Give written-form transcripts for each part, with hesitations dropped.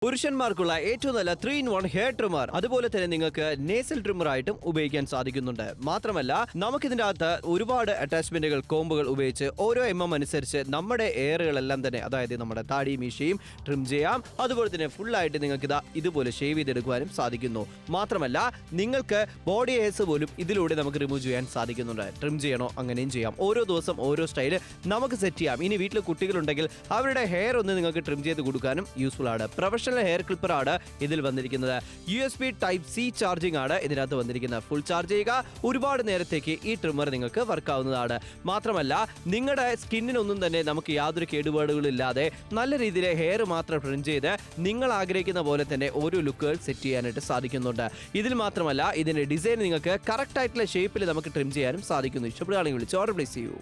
പുരുഷന്മാർക്കുള്ള ഏറ്റവും നല്ല 3-in-1 hair trimmer അതുപോലെ തന്നെ നിങ്ങൾക്ക് നേസൽ ട്രിമ്മർ ആയിട്ടും ഉപയോഗിക്കാൻ സാധിക്കുന്നുണ്ട്. മാത്രമല്ല നമുക്കിതിന്റെ അകത്ത് ഒരുപാട് അറ്റാച്ച്മെന്റുകൾ കോമ്പുകൾ ഉപയോഗിച്ച് ഓരോ അനുസരിച്ച് നമ്മുടെ എയറുകളെല്ലാം തന്നെ അതായത് നമ്മുടെ താടി മീശയും ട്രിം ചെയ്യാം. അതുപോലെ തന്നെ ഫുൾ ആയിട്ട് നിങ്ങൾക്ക് ഇതുപോലെ ഷേവ് ചെയ്തെടുക്കുവാനും സാധിക്കുന്നു. മാത്രമല്ല നിങ്ങൾക്ക് ബോഡി ഹെയർസ് പോലും ഇതിലൂടെ നമുക്ക് റിമൂവ് ചെയ്യാൻ സാധിക്കുന്നുണ്ട്. ട്രിം ചെയ്യണോ അങ്ങനെയും ചെയ്യാം. ഓരോ ദിവസം ഓരോ സ്റ്റൈല് നമുക്ക് സെറ്റ് ചെയ്യാം. ഇനി വീട്ടിൽ കുട്ടികളുണ്ടെങ്കിൽ അവരുടെ ഹെയർ ഒന്ന് നിങ്ങൾക്ക് ട്രിം ചെയ്ത് കൊടുക്കാനും യൂസ്ഫുൾ ആണ്. പ്രൊഫഷണൽ ഹെയർ ക്ലിപ്പർ ആണ് ഇതിൽ വന്നിരിക്കുന്നത്. USB Type-C ചാർജിംഗ് ആണ് ഇതിനകത്ത് വന്നിരിക്കുന്നത്. ഫുൾ ചാർജ് ചെയ്യുക, ഒരുപാട് നേരത്തേക്ക് ഈ ട്രിമ്മർ നിങ്ങൾക്ക് വർക്ക് ആവുന്നതാണ്. മാത്രമല്ല നിങ്ങളുടെ സ്കിന്നിനൊന്നും തന്നെ നമുക്ക് യാതൊരു കേടുപാടുകളില്ലാതെ നല്ല രീതിയിൽ ഹെയർ മാത്രം ട്രിം ചെയ്ത് നിങ്ങൾ ആഗ്രഹിക്കുന്ന പോലെ തന്നെ ഓരോ ലുക്കുകൾ സെറ്റ് ചെയ്യാനായിട്ട് സാധിക്കുന്നുണ്ട്. ഇതിൽ മാത്രമല്ല ഇതിന്റെ ഡിസൈൻ നിങ്ങൾക്ക് കറക്റ്റ് ആയിട്ടുള്ള ഷേപ്പിൽ നമുക്ക് ട്രിം ചെയ്യാനും സാധിക്കുന്നു. ഇഷ്ടപ്പെടുകയാണെങ്കിൽ വിളിച്ച് ഓർഡർ പ്ലേസ് ചെയ്യൂ.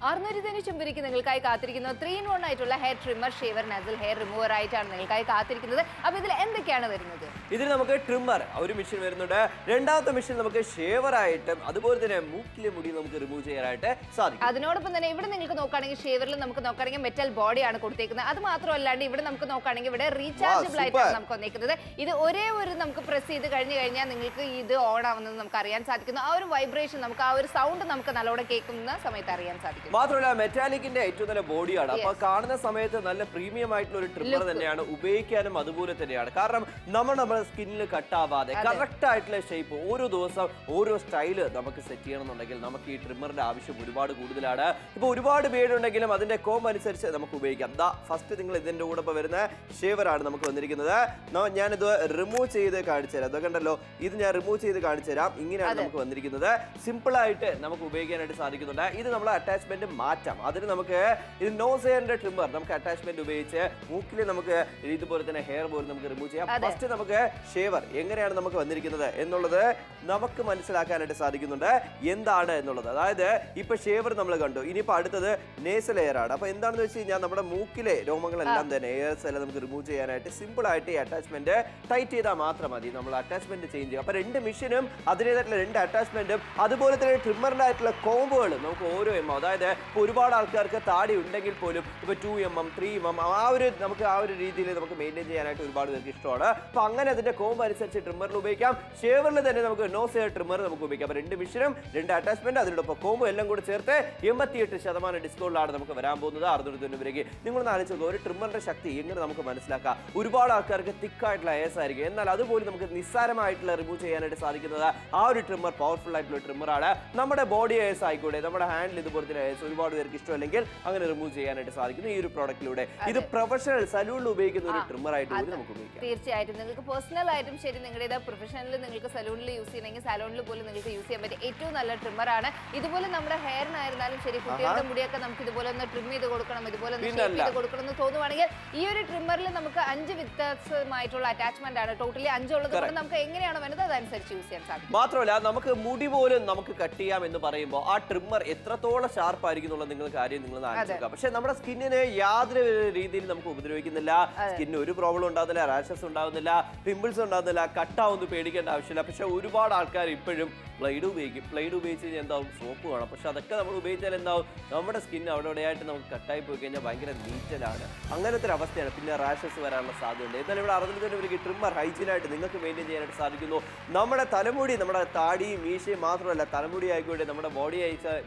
695 നിങ്ങൾക്കായി കാത്തിരിക്കുന്നത് 3-in-1 ആയിട്ടുള്ള hair trimmer shaver Nazal hair remover ആയിട്ടാണ് നിങ്ങൾക്കായി കാത്തിരിക്കുന്നത്. അപ്പോൾ ഇതിൽ എന്തൊക്കെയാണ് വരുന്നത്? ഇതിൽ നമുക്ക് ട്രിമ്മർ ഒരു മെഷീൻ വരുന്നുണ്ട്. രണ്ടാമത്തെ മെഷീൻ നമുക്ക് ഷേവർ ആയിട്ടും അതുപോലെ തന്നെ മൂക്കിലെ മുടി നമുക്ക് റിമൂവ് ചെയ്യാനായിട്ട് സാധിക്കും. അതിനോടൊപ്പം തന്നെ ഇവിടെ നിങ്ങൾക്ക് നോക്കുകയാണെങ്കിൽ ഷേവറിൽ നമുക്ക് നോക്കുകയാണെങ്കിൽ മെറ്റൽ ബോഡിയാണ് കൊടുത്തേക്കുന്നത്. അത് മാത്രമല്ലാണ്ട് ഇവിടെ നമുക്ക് നോക്കുകയാണെങ്കിൽ ഇവിടെ റീചാർജബിൾ ആയിട്ടാണ് നമുക്ക് വന്നേക്കുന്നത്. ഇത് ഒരേ ഒരു നമുക്ക് പ്രസ് ചെയ്ത് കഴിഞ്ഞാൽ നിങ്ങൾക്ക് ഇത് ഓൺ ആവുന്നത് നമുക്ക് അറിയാൻ സാധിക്കുന്നു. ആ ഒരു വൈബ്രേഷൻ നമുക്ക് ആ ഒരു സൗണ്ട് നമുക്ക് നല്ലോണം കേൾക്കുന്ന സമയത്ത് അറിയാൻ സാധിക്കും. മാത്രമല്ല മെറ്റാലിക്കിന്റെ ഏറ്റവും നല്ല ബോഡിയാണ്. അപ്പൊ കാണുന്ന സമയത്ത് നല്ല പ്രീമിയം ആയിട്ടുള്ള ഒരു ട്രിമ്മർ തന്നെയാണ്. ഉപയോഗിക്കാനും അതുപോലെ തന്നെയാണ്. കാരണം നമ്മുടെ സ്കിന്നിൽ കട്ടാവാതെ കറക്റ്റ് ആയിട്ടുള്ള ഷേപ്പ് ഓരോ ദിവസം ഓരോ സ്റ്റൈല് നമുക്ക് സെറ്റ് ചെയ്യണമെന്നുണ്ടെങ്കിൽ നമുക്ക് ഈ ട്രിമ്മറിന്റെ ആവശ്യം ഒരുപാട് കൂടുതലാണ്. ഇപ്പൊ ഒരുപാട് പേരുണ്ടെങ്കിലും അതിന്റെ കോം അനുസരിച്ച് നമുക്ക് ഉപയോഗിക്കാം. ഫസ്റ്റ് നിങ്ങൾ ഇതിന്റെ കൂടെ വരുന്ന ഷേവർ ആണ് നമുക്ക് വന്നിരിക്കുന്നത്. ഞാനിത് റിമൂവ് ചെയ്ത് കാണിച്ചു തരാം. അതൊക്കെ ഉണ്ടല്ലോ, ഇത് ഞാൻ റിമൂവ് ചെയ്ത് കാണിച്ചു തരാം. ഇങ്ങനെയാണ് നമുക്ക് വന്നിരിക്കുന്നത്. സിമ്പിൾ ആയിട്ട് നമുക്ക് ഉപയോഗിക്കാനായിട്ട് സാധിക്കുന്നുണ്ട്. ഇത് നമ്മൾ അറ്റാച്ച്മെന്റ് മാറ്റാം. അതിന് നമുക്ക് ഇത് നോസ് ഹെയറിന്റെ ട്രിമ്മർ നമുക്ക് അറ്റാച്ച്മെന്റ് ഉപയോഗിച്ച് മൂക്കിൽ നമുക്ക് ഇതുപോലെ തന്നെ ഹെയർ പോലും നമുക്ക് റിമൂവ് ചെയ്യാം. ഫസ്റ്റ് നമുക്ക് ഷേവർ എങ്ങനെയാണ് നമുക്ക് വന്നിരിക്കുന്നത് എന്നുള്ളത് നമുക്ക് മനസ്സിലാക്കാനായിട്ട് സാധിക്കുന്നുണ്ട് എന്താണ് എന്നുള്ളത്. അതായത് ഇപ്പൊ ഷേവർ നമ്മൾ കണ്ടു. ഇനിയിപ്പോ അടുത്തത് നേസൽ ഹെയർ ആണ്. അപ്പൊ എന്താണെന്ന് വെച്ച് കഴിഞ്ഞാൽ നമ്മുടെ മൂക്കിലെ രോമങ്ങളെല്ലാം തന്നെ ഹെയർസ് എല്ലാം നമുക്ക് റിമൂവ് ചെയ്യാനായിട്ട് സിമ്പിൾ ആയിട്ട് ഈ അറ്റാച്ച്മെന്റ് ടൈറ്റ് ചെയ്താൽ മാത്രം മതി. നമ്മൾ അറ്റാച്ച്മെന്റ് ചേഞ്ച് ചെയ്യും. അപ്പൊ രണ്ട് മെഷീനും അതിൻ്റെതായിട്ടുള്ള രണ്ട് അറ്റാച്ച്മെന്റും അതുപോലെ തന്നെ ട്രിമ്മറിന്റെ ആയിട്ടുള്ള കോമ്പുകളും നമുക്ക് ഓരോ അതായത് ഒരുപാട് ആൾക്കാർക്ക് താടി ഉണ്ടെങ്കിൽ പോലും ഇപ്പൊ 2mm 3mm നമുക്ക് ആ ഒരു രീതിയിൽ നമുക്ക് മെയിൻറ്റെയിൻ ചെയ്യാനായിട്ട് ഒരുപാട് പേർക്ക് ഇഷ്ടമാണ്. അപ്പൊ അങ്ങനെ അതിന്റെ കോമ്പ് അനുസരിച്ച് ട്രിമ്മറിൽ ഉപയോഗിക്കാം. ഷേവറിൽ തന്നെ നമുക്ക് നോസ് ഹെയർ ട്രിമ്മർ നമുക്ക് ഉപയോഗിക്കാം. അപ്പൊ രണ്ട് മെഷീനും രണ്ട് അറ്റാച്ച്മെന്റ് അതിനോടൊപ്പം കോമ്പ് എല്ലാം കൂടി ചേർത്ത് 88% ഡിസ്കൗണ്ടിലാണ് നമുക്ക് വരാൻ പോകുന്നത്. 690 രൂപയ്ക്ക്. നിങ്ങളൊന്ന് ആലോചിക്കുക, ഒരു ട്രിമ്മറിന്റെ ശക്തി എങ്ങനെ നമുക്ക് മനസ്സിലാക്കാം. ഒരുപാട് ആൾക്കാർക്ക് തിക്കായിട്ടുള്ള ഹെയർസ് ആയിരിക്കും, എന്നാൽ അതുപോലെ നമുക്ക് നിസ്സാരമായിട്ടുള്ള റിമൂവ് ചെയ്യാനായിട്ട് സാധിക്കുന്നത് ആ ഒരു ട്രിമ്മർ പവർഫുൾ ആയിട്ടുള്ള ട്രിമ്മറാണ്. നമ്മുടെ ബോഡി ഹെയർസ് ആയിക്കോട്ടെ, നമ്മുടെ ഹാൻഡിൽ ഇതുപോലത്തെ ഹെയർസ് ഒരുപാട് പേർക്ക് ഇഷ്ടമല്ലെങ്കിൽ അങ്ങനെ റിമൂവ് ചെയ്യാനായിട്ട് സാധിക്കുന്നു ഈ ഒരു പ്രോഡക്റ്റിലൂടെ. ഇത് പ്രൊഫഷണൽ സലൂണിൽ ഉപയോഗിക്കുന്ന ഒരു ട്രിമ്മർ ആയിട്ട് നമുക്ക് ഉപയോഗിക്കാം. തീർച്ചയായിട്ടും നിങ്ങൾക്ക് പേഴ്സണൽ ആയിട്ടും ശരി, നിങ്ങളുടെ പ്രൊഫഷണലിൽ നിങ്ങൾക്ക് സലൂണിൽ യൂസ് ചെയ്യണമെങ്കിൽ സലൂണിൽ പോലും നിങ്ങൾക്ക് യൂസ് ചെയ്യാൻ പറ്റിയ ഏറ്റവും നല്ല ട്രിമ്മർ ആണ്. ഇതുപോലെ നമ്മുടെ ഹെയറിനായിരുന്നാലും ശരി, കുട്ടികളുടെ മുടിയൊക്കെ നമുക്ക് ഇതുപോലെ ഒന്ന് ട്രിം ചെയ്ത് കൊടുക്കണം, ഇതുപോലെ ഒന്ന് ഷേപ്പ് ചെയ്ത് കൊടുക്കണം എന്ന് തോന്നുവാണെങ്കിൽ ഈ ഒരു ട്രിമ്മറിൽ നമുക്ക് 5 വ്യത്യസ്തമായിട്ടുള്ള അറ്റാച്ച്മെന്റ് ആണ്. ടോട്ടലി 5 ഉള്ളത് കൊണ്ട് നമുക്ക് എങ്ങനെയാണ് വേണ്ടത് അതനുസരിച്ച് യൂസ് ചെയ്യാൻ സാധിക്കും. മാത്രമല്ല നമുക്ക് മുടി പോലും നമുക്ക് കട്ട് ചെയ്യാം എന്ന് പറയുമ്പോൾ ആ ട്രിമ്മർ എത്രത്തോളം ഷാർപ്പ് ആയിരിക്കും എന്നുള്ള നിങ്ങൾ കാര്യം നിങ്ങൾ ആലോചിക്കുക. പക്ഷെ നമ്മുടെ സ്കിന്നിന് യാതൊരു രീതിയിൽ നമുക്ക് ഉപദ്രവിക്കുന്നില്ല. സ്കിന്നിന് ഒരു പ്രോബ്ലം ഉണ്ടാകുന്നില്ല, റാഷസ് ഉണ്ടാകുന്നില്ല, പിമ്പിൾസ് ഉണ്ടാകുന്നില്ല, കട്ടാവുന്നു പേടിക്കേണ്ട ആവശ്യമില്ല. പക്ഷെ ഒരുപാട് ആൾക്കാർ ഇപ്പോഴും പ്ലൈഡ് ഉപയോഗിക്കും. പ്ലൈഡ് ഉപയോഗിച്ച് കഴിഞ്ഞാൽ എന്താവും, സോപ്പ് വേണം. പക്ഷെ അതൊക്കെ നമ്മൾ ഉപയോഗിച്ചാൽ എന്താവും, നമ്മുടെ സ്കിൻ അവിടെയായിട്ട് നമുക്ക് കട്ടായി പോയി കഴിഞ്ഞാൽ ഭയങ്കര നീറ്റലാണ്. അങ്ങനത്തെ ഒരു അവസ്ഥയാണ്. പിന്നെ റാഷസ് വരാനുള്ള സാധ്യതയുണ്ട്. എന്നാൽ ഇവിടെ 690 രൂപയ്ക്ക് ട്രിമ്മർ ഹൈജീനായിട്ട് നിങ്ങൾക്ക് മെയിൻറ്റെയിൻ ചെയ്യാനായിട്ട് സാധിക്കുന്നു. നമ്മുടെ തലമുടി, നമ്മുടെ താടിയും മീശയും മാത്രമല്ല, തലമുടി ആയിക്കോട്ടെ, നമ്മുടെ ബോഡി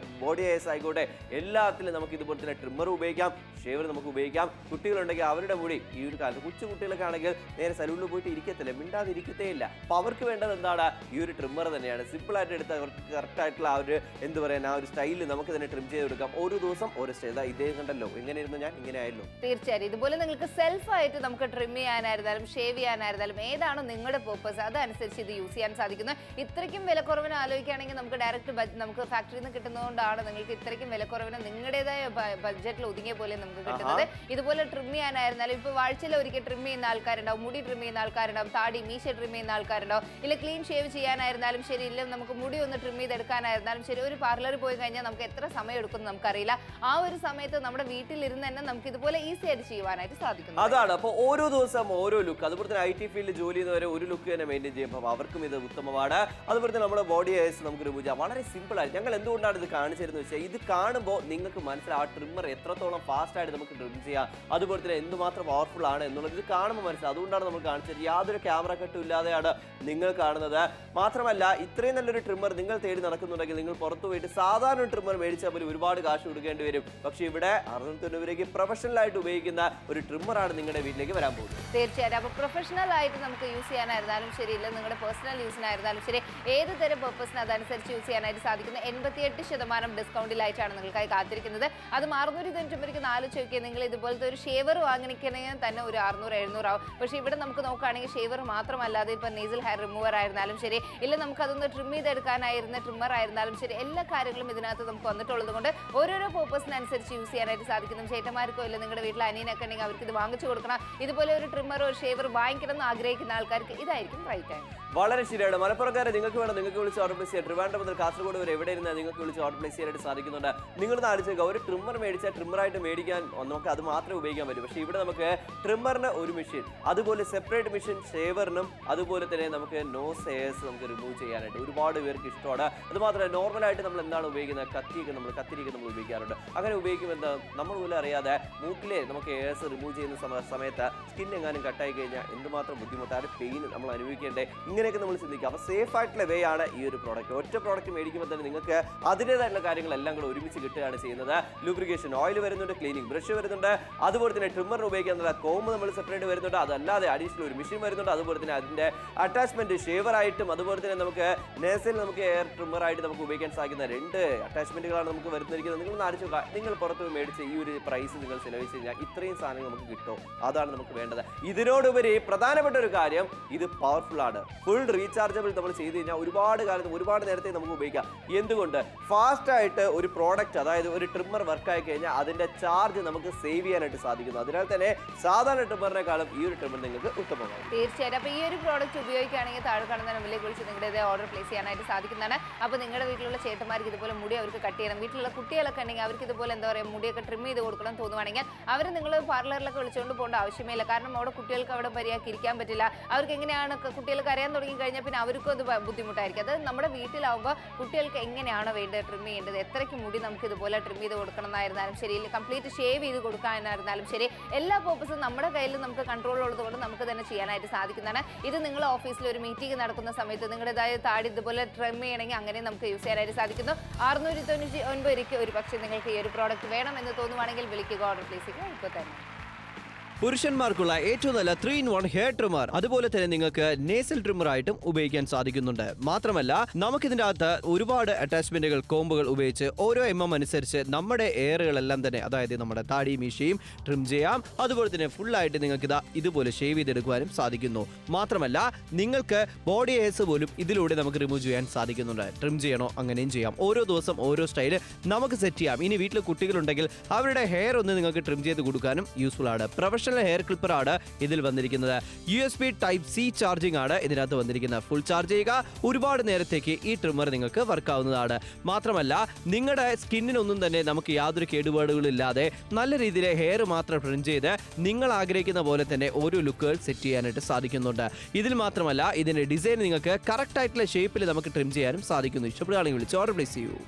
ഹെയർസ് ആയിക്കോട്ടെ, എല്ലാത്തിലും നമുക്ക് ഇതുപോലെ തന്നെ ട്രിമ്മർ ഉപയോഗിക്കാം, ഷേവർ നമുക്ക് ഉപയോഗിക്കാം. കുട്ടികളുണ്ടെങ്കിൽ അവരുടെ മുടി ഈ ഒരു കാലത്ത് കൊച്ചു കുട്ടികളൊക്കെ ആണെങ്കിൽ നേരെ സലൂണിൽ പോയിട്ട് ഇരിക്കത്തില്ല, മിണ്ടാതെ ഇരിക്കത്തേ ഇല്ല. അപ്പൊ അവർക്ക് വേണ്ടത് എന്താണ്, ഈ ഒരു ട്രിമ്മർ തന്നെയാണ്. സിമ്പിൾ ആയിട്ട് എടുത്ത് അവർക്ക് കറക്റ്റ് ആയിട്ടുള്ള ആ ഒരു എന്ത് പറയാൻ ആ ഒരു സ്റ്റൈലിൽ നമുക്ക് തന്നെ ട്രിം ചെയ്ത് കൊടുക്കാം. ഓരോ ദിവസം ഓരോ സ്റ്റൈൽ. ഇതേ കണ്ടല്ലോ എങ്ങനെയായിരുന്നു ഞാൻ, ഇങ്ങനെ ആയല്ലോ. തീർച്ചയായും ഇതുപോലെ നിങ്ങൾക്ക് സെൽഫ് ആയിട്ട് നമുക്ക് ട്രിം ചെയ്യാനായിരുന്നാലും ഷേവ് ചെയ്യാനായിരുന്നാലും ഏതാണോ നിങ്ങളുടെ പേർപ്പസ് അതനുസരിച്ച് ഇത് യൂസ് ചെയ്യാൻ സാധിക്കുന്നു. ഇത്രയ്ക്കും വിലക്കുറവിന് ആലോചിക്കുകയാണെങ്കിൽ നമുക്ക് ഡയറക്റ്റ് നമുക്ക് ഫാക്ടറിയിൽ നിന്ന് കിട്ടുന്നതുകൊണ്ടാണ് നിങ്ങൾക്ക് ഇത്രയ്ക്കും വിലക്കുറവിന് നിങ്ങളുടേതായ ബഡ്ജറ്റിൽ ഒതുങ്ങിയ പോലെ നമുക്ക് കിട്ടുന്നത്. ഇതുപോലെ ട്രിം ചെയ്യാനായിരുന്നാലും ഇപ്പൊ ആഴ്ചയിൽ ഒരിക്കൽ ട്രിം ചെയ്യുന്ന ആൾക്കാരുണ്ടാവും, മുടി ട്രിം ചെയ്യുന്ന ആൾക്കാരുണ്ടാവും, താടി മീശ ട്രിം ചെയ്യുന്ന ആൾക്കാരുണ്ടാവും, ഇല്ല ക്ലീൻ ഷേവ് ചെയ്യാനായിരുന്നാലും ശരി, ഇല്ല നമുക്ക് മുടി ഒന്ന് ട്രിം ചെയ്തെടുക്കാനായിരുന്നാലും ശരി. ഒരു പാർലറിൽ പോയി കഴിഞ്ഞാൽ നമുക്ക് എത്ര സമയം എടുക്കും നമുക്കറിയില്ല. ആ ഒരു സമയത്ത് നമ്മുടെ വീട്ടിലിരുന്ന് തന്നെ നമുക്ക് ഇതുപോലെ ഈസി ആയിട്ട് ചെയ്യുവാനായിട്ട് സാധിക്കും. അതാണ്. അപ്പോൾ ഓരോ ദിവസം ഓരോ ലുക്ക്. അതുപോലെ തന്നെ IT ഫീൽഡിൽ ജോലി ചെയ്യുന്നവരെ ഒരു ലുക്ക് തന്നെ മെയിൻറ്റെയിൻ ചെയ്യുമ്പോൾ അവർക്കും ഇത് ഉത്തമമാണ്. അതുപോലെ തന്നെ നമ്മുടെ ബോഡി ഹെയർസ് നമുക്ക് റിമൂവ് ചെയ്യാം. വളരെ സിമ്പിൾ ആയിട്ട്. ഞങ്ങൾ എന്തുകൊണ്ടാണ് ഇത് കാണിച്ചിരുന്നത് വെച്ചാൽ ഇത് കാണുമ്പോൾ നിങ്ങൾക്ക് മനസ്സിലാവും ആ ട്രിമ്മർ എത്രത്തോളം ഫാസ്റ്റ് ആയിട്ട് നമുക്ക് ട്രിം ചെയ്യാം, അതുപോലെ തന്നെ എന്തുമാത്രം പവർഫുൾ ആണ് എന്നുള്ളത് ഇത് കാണുമ്പോൾ മനസ്സിലാവും. അതുകൊണ്ടാണ് നമ്മൾ കാണിച്ചത്. യാതൊരു ക്യാമറ കട്ടും ഇല്ലാതെയാണ് നിങ്ങൾ കാണുന്നത്. മാത്രമല്ല ഇത്രയും നല്ലൊരു ട്രിമ്മർ നിങ്ങൾ തേടി നടക്കുന്നുണ്ടെങ്കിൽ നിങ്ങൾ പുറത്തു പോയിട്ട് സാധാരണ ട്രിമ്മർ മേടിച്ചാൽ പോലും ഒരുപാട് കാശ് കൊടുക്കേണ്ടി വരും. പക്ഷേ ഇവിടെ 690 രൂപയ്ക്ക് പ്രൊഫഷണൽ ആയിട്ട് ഉപയോഗിക്കുന്ന ഒരു ട്രിമ്മറാണ് നിങ്ങളുടെ വീട്ടിലേക്ക് വരാൻ പോകുന്നത്. തീർച്ചയായിട്ടും. അപ്പോൾ പ്രൊഫഷണൽ ആയിട്ട് നമുക്ക് യൂസ് ചെയ്യാനായിരുന്നാലും ശരിയില്ല, നിങ്ങളുടെ പേഴ്സണൽ യൂസിനായിരുന്നാലും ശരി, ഏത് തരം പർപ്പസിന് അതനുസരിച്ച് യൂസ് ചെയ്യാനായിട്ട് സാധിക്കുന്ന 88% ഡിസ്കൗണ്ടിലായിട്ടാണ് നിങ്ങൾക്കായി കാത്തിരിക്കുന്നത്. അത് 690 4 ചോദിക്കുക. നിങ്ങൾ ഇതുപോലത്തെ ഒരു ഷേവർ വാങ്ങിക്കണമെങ്കിൽ തന്നെ ഒരു 600-700 ആവും. പക്ഷേ ഇവിടെ നമുക്ക് നോക്കുകയാണെങ്കിൽ ഷേവർ മാത്രമല്ലാതെ ഇപ്പം നേസൽ ഹെയർ റിമൂവർ ആയിരുന്നാലും ശരി, ഇല്ല നമുക്കതൊന്ന് ട്രിം ചെയ്തെടുക്കാനായിരുന്ന ട്രിമ്മർ ആയിരുന്നാലും ശരി, എല്ലാ കാര്യങ്ങളും ഇതിനകത്ത് നമുക്ക് വന്നിട്ടുള്ളത് കൊണ്ട് ഓരോരോ പർപ്പസിനനുസരിച്ച് യൂസ് ചെയ്യാനായിട്ട് സാധിക്കുന്നു. ചേട്ടന്മാർക്കോ ഇല്ല നിങ്ങളുടെ വീട്ടിൽ അനിയനൊക്കെ ഉണ്ടെങ്കിൽ അവർക്ക് ഇത് വാങ്ങിച്ചു കൊടുക്കണം. ഇതുപോലെ ഒരു ട്രിമ്മറോ ഒരു ഷേവർ വാങ്ങിക്കണം എന്ന് ആഗ്രഹിക്കുന്ന ആൾക്കാർക്ക് ഇതായിരിക്കും റൈറ്റ് ടൈം. വളരെ ശരിയാണ്. മലപ്പുറക്കാരെ നിങ്ങൾക്ക് വേണം, നിങ്ങൾക്ക് വിളിച്ച് ഓർഡർ പ്ലേസ് ചെയ്യാം. ട്രിവാൻഡ്രം മുതൽ കാസർഗോഡ് വരെ എവിടെ ഇരുന്നാൽ നിങ്ങൾക്ക് വിളിച്ച് ഓർഡർ പ്ലേസ് ചെയ്യാനായിട്ട് സാധിക്കുന്നുണ്ട്. നിങ്ങൾ ആലോചിക്കുക, ഒരു ട്രിമ്മർ മേടിച്ചാൽ ട്രിമ്മറായിട്ട് മേടിക്കാൻ നമുക്ക് അത് മാത്രമേ ഉപയോഗിക്കാൻ പറ്റൂ. പക്ഷേ ഇവിടെ നമുക്ക് ട്രിമ്മറിന് ഒരു മെഷീൻ, അതുപോലെ സെപ്പറേറ്റ് മെഷീൻ ഷേവറിനും, അതുപോലെ തന്നെ നമുക്ക് നോസ് ഹെയർസ് നമുക്ക് റിമൂവ് ചെയ്യാനായിട്ട് ഒരുപാട് പേർക്ക് ഇഷ്ടമാണ്. അതുമാത്രമല്ല നോർമലായിട്ട് നമ്മൾ എന്താണ് ഉപയോഗിക്കുന്നത്, കത്തിരിയൊക്കെ നമ്മൾ ഉപയോഗിക്കാറുണ്ട്. അങ്ങനെ ഉപയോഗിക്കുമ്പോൾ എന്താ നമ്മൾ പോലും അറിയാതെ മൂക്കിലെ നമുക്ക് ഹെയർസ് റിമൂവ് ചെയ്യുന്ന സമയത്ത് സ്കിൻ എങ്ങാനും കട്ടായി കഴിഞ്ഞാൽ എന്തുമാത്രം ബുദ്ധിമുട്ടാണ്, പെയിൻ നമ്മൾ അനുഭവിക്കേണ്ടേ, ഇങ്ങനെയൊക്കെ നമ്മൾ ചിന്തിക്കുക. അപ്പോൾ സേഫ് ആയിട്ടുള്ള വേ ആണ് ഈ ഒരു പ്രോഡക്റ്റ്. ഒറ്റ പ്രോഡക്റ്റ് മേടിക്കുമ്പോൾ തന്നെ നിങ്ങൾക്ക് അതിൻ്റെതായിട്ടുള്ള കാര്യങ്ങളെല്ലാം കൂടെ ഒരുമിച്ച് കിട്ടുകയാണ് ചെയ്യുന്നത്. ലൂബ്രിക്കേഷൻ ഓയിൽ വരുന്നുണ്ട്, ക്ലീനിങ് ബ്രഷ് വരുന്നുണ്ട്, അതുപോലെ തന്നെ ട്രിമ്മറിന് ഉപയോഗിക്കുന്ന കോമ്പ് നമ്മൾ സെപ്പറേറ്റ് വരുന്നുണ്ട്. അതല്ലാതെ അഡീഷണൽ ഒരു മെഷീൻ വരുന്നുണ്ട്. അതുപോലെ തന്നെ അതിൻ്റെ അറ്റാച്ച്മെന്റ് ഷേവറായിട്ടും അതുപോലെ തന്നെ നമുക്ക് നേസിൽ നമുക്ക് എയർ ട്രിമ്മറായിട്ട് നമുക്ക് ഉപയോഗിക്കാൻ സാധിക്കുന്ന 2 അറ്റാച്ച്മെന്റുകളാണ് നമുക്ക് വരുന്നിരിക്കുന്നത്. നിങ്ങൾ ആലോചിച്ച് നോക്കുക, നിങ്ങൾ പുറത്ത് പോയി മേടിച്ച് ഈ ഒരു പ്രൈസ് നിങ്ങൾ ചെലവഴിച്ച് കഴിഞ്ഞാൽ ഇത്രയും സാധനങ്ങൾ നമുക്ക് കിട്ടും. അതാണ് നമുക്ക് വേണ്ടത്. ഇതിനോടുപരി പ്രധാനപ്പെട്ട ഒരു കാര്യം, ഇത് പവർഫുൾ ആണ്. ഫുൾ റീചാർജബിൾ നമ്മൾ ചെയ്ത് കഴിഞ്ഞാൽ ഒരുപാട് കാലത്ത് ഒരുപാട് നേരത്തെ നമുക്ക് ഉപയോഗിക്കാം. എന്തുകൊണ്ട് ഫാസ്റ്റ് ആയിട്ട് ഒരു പ്രോഡക്റ്റ്, അതായത് ഒരു ട്രിമ്മർ വർക്കായി കഴിഞ്ഞാൽ അതിന്റെ ചാർജ് നമുക്ക് സേവ് ചെയ്യാനായിട്ട് സാധിക്കുന്നു. അതിനാൽ തന്നെ സാധാരണ ട്രിമ്മറിനെക്കാളും ഈ ഒരു ട്രിമ്മർ നിങ്ങൾക്ക് ഉത്തമമാണ്. തീർച്ചയായിട്ടും. അപ്പോൾ ഈ ഒരു പ്രോഡക്റ്റ് ഉപയോഗിക്കുകയാണെങ്കിൽ താഴെ കാണുന്ന നമ്പറിലേക്ക് വിളിച്ച് നിങ്ങളുടെ ഓർഡർ പ്ലേസ് ചെയ്യാനായിട്ട് സാധിക്കുന്നതാണ്. അപ്പോൾ നിങ്ങളുടെ വീട്ടിലുള്ള ചേട്ടന്മാർക്ക് ഇതുപോലെ മുടി അവർക്ക് കട്ട് ചെയ്യണം, വീട്ടിലുള്ള കുട്ടികളൊക്കെ ഉണ്ടെങ്കിൽ അവർക്ക് ഇതുപോലെ എന്താ പറയുക മുടിയൊക്കെ ട്രിം ചെയ്ത് കൊടുക്കണം തോന്നുവാണെങ്കിൽ അവർ നിങ്ങൾ പാർലറിലൊക്കെ വിളിച്ചുകൊണ്ട് പോകേണ്ട ആവശ്യമേ ഇല്ല. കാരണം അവിടെ കുട്ടികൾക്ക് അവിടെ മര്യാദയ്ക്ക് ഇരിക്കാൻ പറ്റില്ല. അവർക്ക് എങ്ങനെയാണ് കുട്ടികൾക്ക് അറിയാൻ തുടങ്ങി കഴിഞ്ഞാൽ പിന്നെ അവർക്കും അത് ബുദ്ധിമുട്ടായിരിക്കും. അത് നമ്മുടെ വീട്ടിലാവുമ്പോൾ കുട്ടികൾക്ക് എങ്ങനെയാണോ വേണ്ടത് ട്രിം ചെയ്യേണ്ടത്, എത്രയ്ക്ക് മുടി നമുക്ക് ഇതുപോലെ ട്രിം ചെയ്ത് കൊടുക്കണം എന്നായിരുന്നാലും ശരി, കംപ്ലീറ്റ് ഷേവ് ചെയ്ത് കൊടുക്കാനായിരുന്നാലും ശരി, എല്ലാ പർപ്പസും നമ്മുടെ കയ്യിൽ നമുക്ക് കൺട്രോൾ ഉള്ളതുകൊണ്ട് നമുക്ക് തന്നെ ചെയ്യാനായിട്ട് സാധിക്കുന്നതാണ്. ഇത് നിങ്ങൾ ഓഫീസിൽ ഒരു മീറ്റിംഗ് നടക്കുന്ന സമയത്ത് നിങ്ങളുടേതായ താടി ഇതുപോലെ ട്രിം ചെയ്യണമെങ്കിൽ അങ്ങനെ നമുക്ക് യൂസ് ചെയ്യാനായിട്ട് സാധിക്കുന്നു. 699 രൂപയ്ക്ക് ഒരു പക്ഷേ നിങ്ങൾക്ക് ഈ ഒരു പ്രോഡക്റ്റ് വേണമെന്ന് തോന്നുവാണെങ്കിൽ വിളിക്കുക, ഓർഡർ പ്ലേസ് ചെയ്യുക ഇപ്പോൾ തന്നെ. പുരുഷന്മാർക്കുള്ള ഏറ്റവും നല്ല 3-in-1 ഹെയർ ട്രിമ്മർ, അതുപോലെ തന്നെ നിങ്ങൾക്ക് നേസൽ ട്രിമ്മർ ആയിട്ടും ഉപയോഗിക്കാൻ സാധിക്കുന്നുണ്ട്. മാത്രമല്ല നമുക്കിതിൻ്റെ അകത്ത് ഒരുപാട് അറ്റാച്ച്മെന്റുകൾ, കോമ്പുകൾ ഉപയോഗിച്ച് ഓരോ അനുസരിച്ച് നമ്മുടെ എയറുകളെല്ലാം തന്നെ, അതായത് നമ്മുടെ താടി മീശയും ട്രിം ചെയ്യാം. അതുപോലെ തന്നെ ഫുള്ളായിട്ട് നിങ്ങൾക്ക് ഇതുപോലെ ഷേവ് ചെയ്തെടുക്കുവാനും സാധിക്കുന്നു. മാത്രമല്ല നിങ്ങൾക്ക് ബോഡി ഹെയർസ് പോലും ഇതിലൂടെ നമുക്ക് റിമൂവ് ചെയ്യാൻ സാധിക്കുന്നുണ്ട്. ട്രിം ചെയ്യണോ അങ്ങനെയും ചെയ്യാം. ഓരോ ദിവസം ഓരോ സ്റ്റൈല് നമുക്ക് സെറ്റ് ചെയ്യാം. ഇനി വീട്ടിൽ കുട്ടികളുണ്ടെങ്കിൽ അവരുടെ ഹെയർ ഒന്ന് നിങ്ങൾക്ക് ട്രിം ചെയ്ത് കൊടുക്കാനും യൂസ്ഫുൾ ആണ്. പ്രൊഫഷണൽ ഹെയർ ക്ലിപ്പർ ആണ് ഇതിൽ വന്നിരിക്കുന്നത്. USB Type-C ചാർജിംഗ് ആണ് ഇതിനകത്ത് വന്നിരിക്കുന്നത്. ഫുൾ ചാർജ് ചെയ്യുക, ഒരുപാട് നേരത്തേക്ക് ഈ ട്രിമ്മർ നിങ്ങൾക്ക് വർക്ക് ആവുന്നതാണ്. മാത്രമല്ല നിങ്ങളുടെ സ്കിന്നിനൊന്നും തന്നെ നമുക്ക് യാതൊരു കേടുപാടുകളും ഇല്ലാതെ നല്ല രീതിയിൽ ഹെയർ മാത്രം ട്രിം ചെയ്ത് നിങ്ങൾ ആഗ്രഹിക്കുന്ന പോലെ തന്നെ ഓരോ ലുക്കുകൾ സെറ്റ് ചെയ്യാനായിട്ട് സാധിക്കുന്നുണ്ട്. ഇതിൽ മാത്രമല്ല ഇതിന്റെ ഡിസൈൻ നിങ്ങൾക്ക് കറക്റ്റ് ആയിട്ടുള്ള ഷേപ്പിൽ നമുക്ക് ട്രിം ചെയ്യാനും സാധിക്കുന്നു. ഇഷ്ടപ്പെടുകയാണെങ്കിൽ വിളിച്ച് ഓർഡർ പ്ലേസ് ചെയ്യൂ.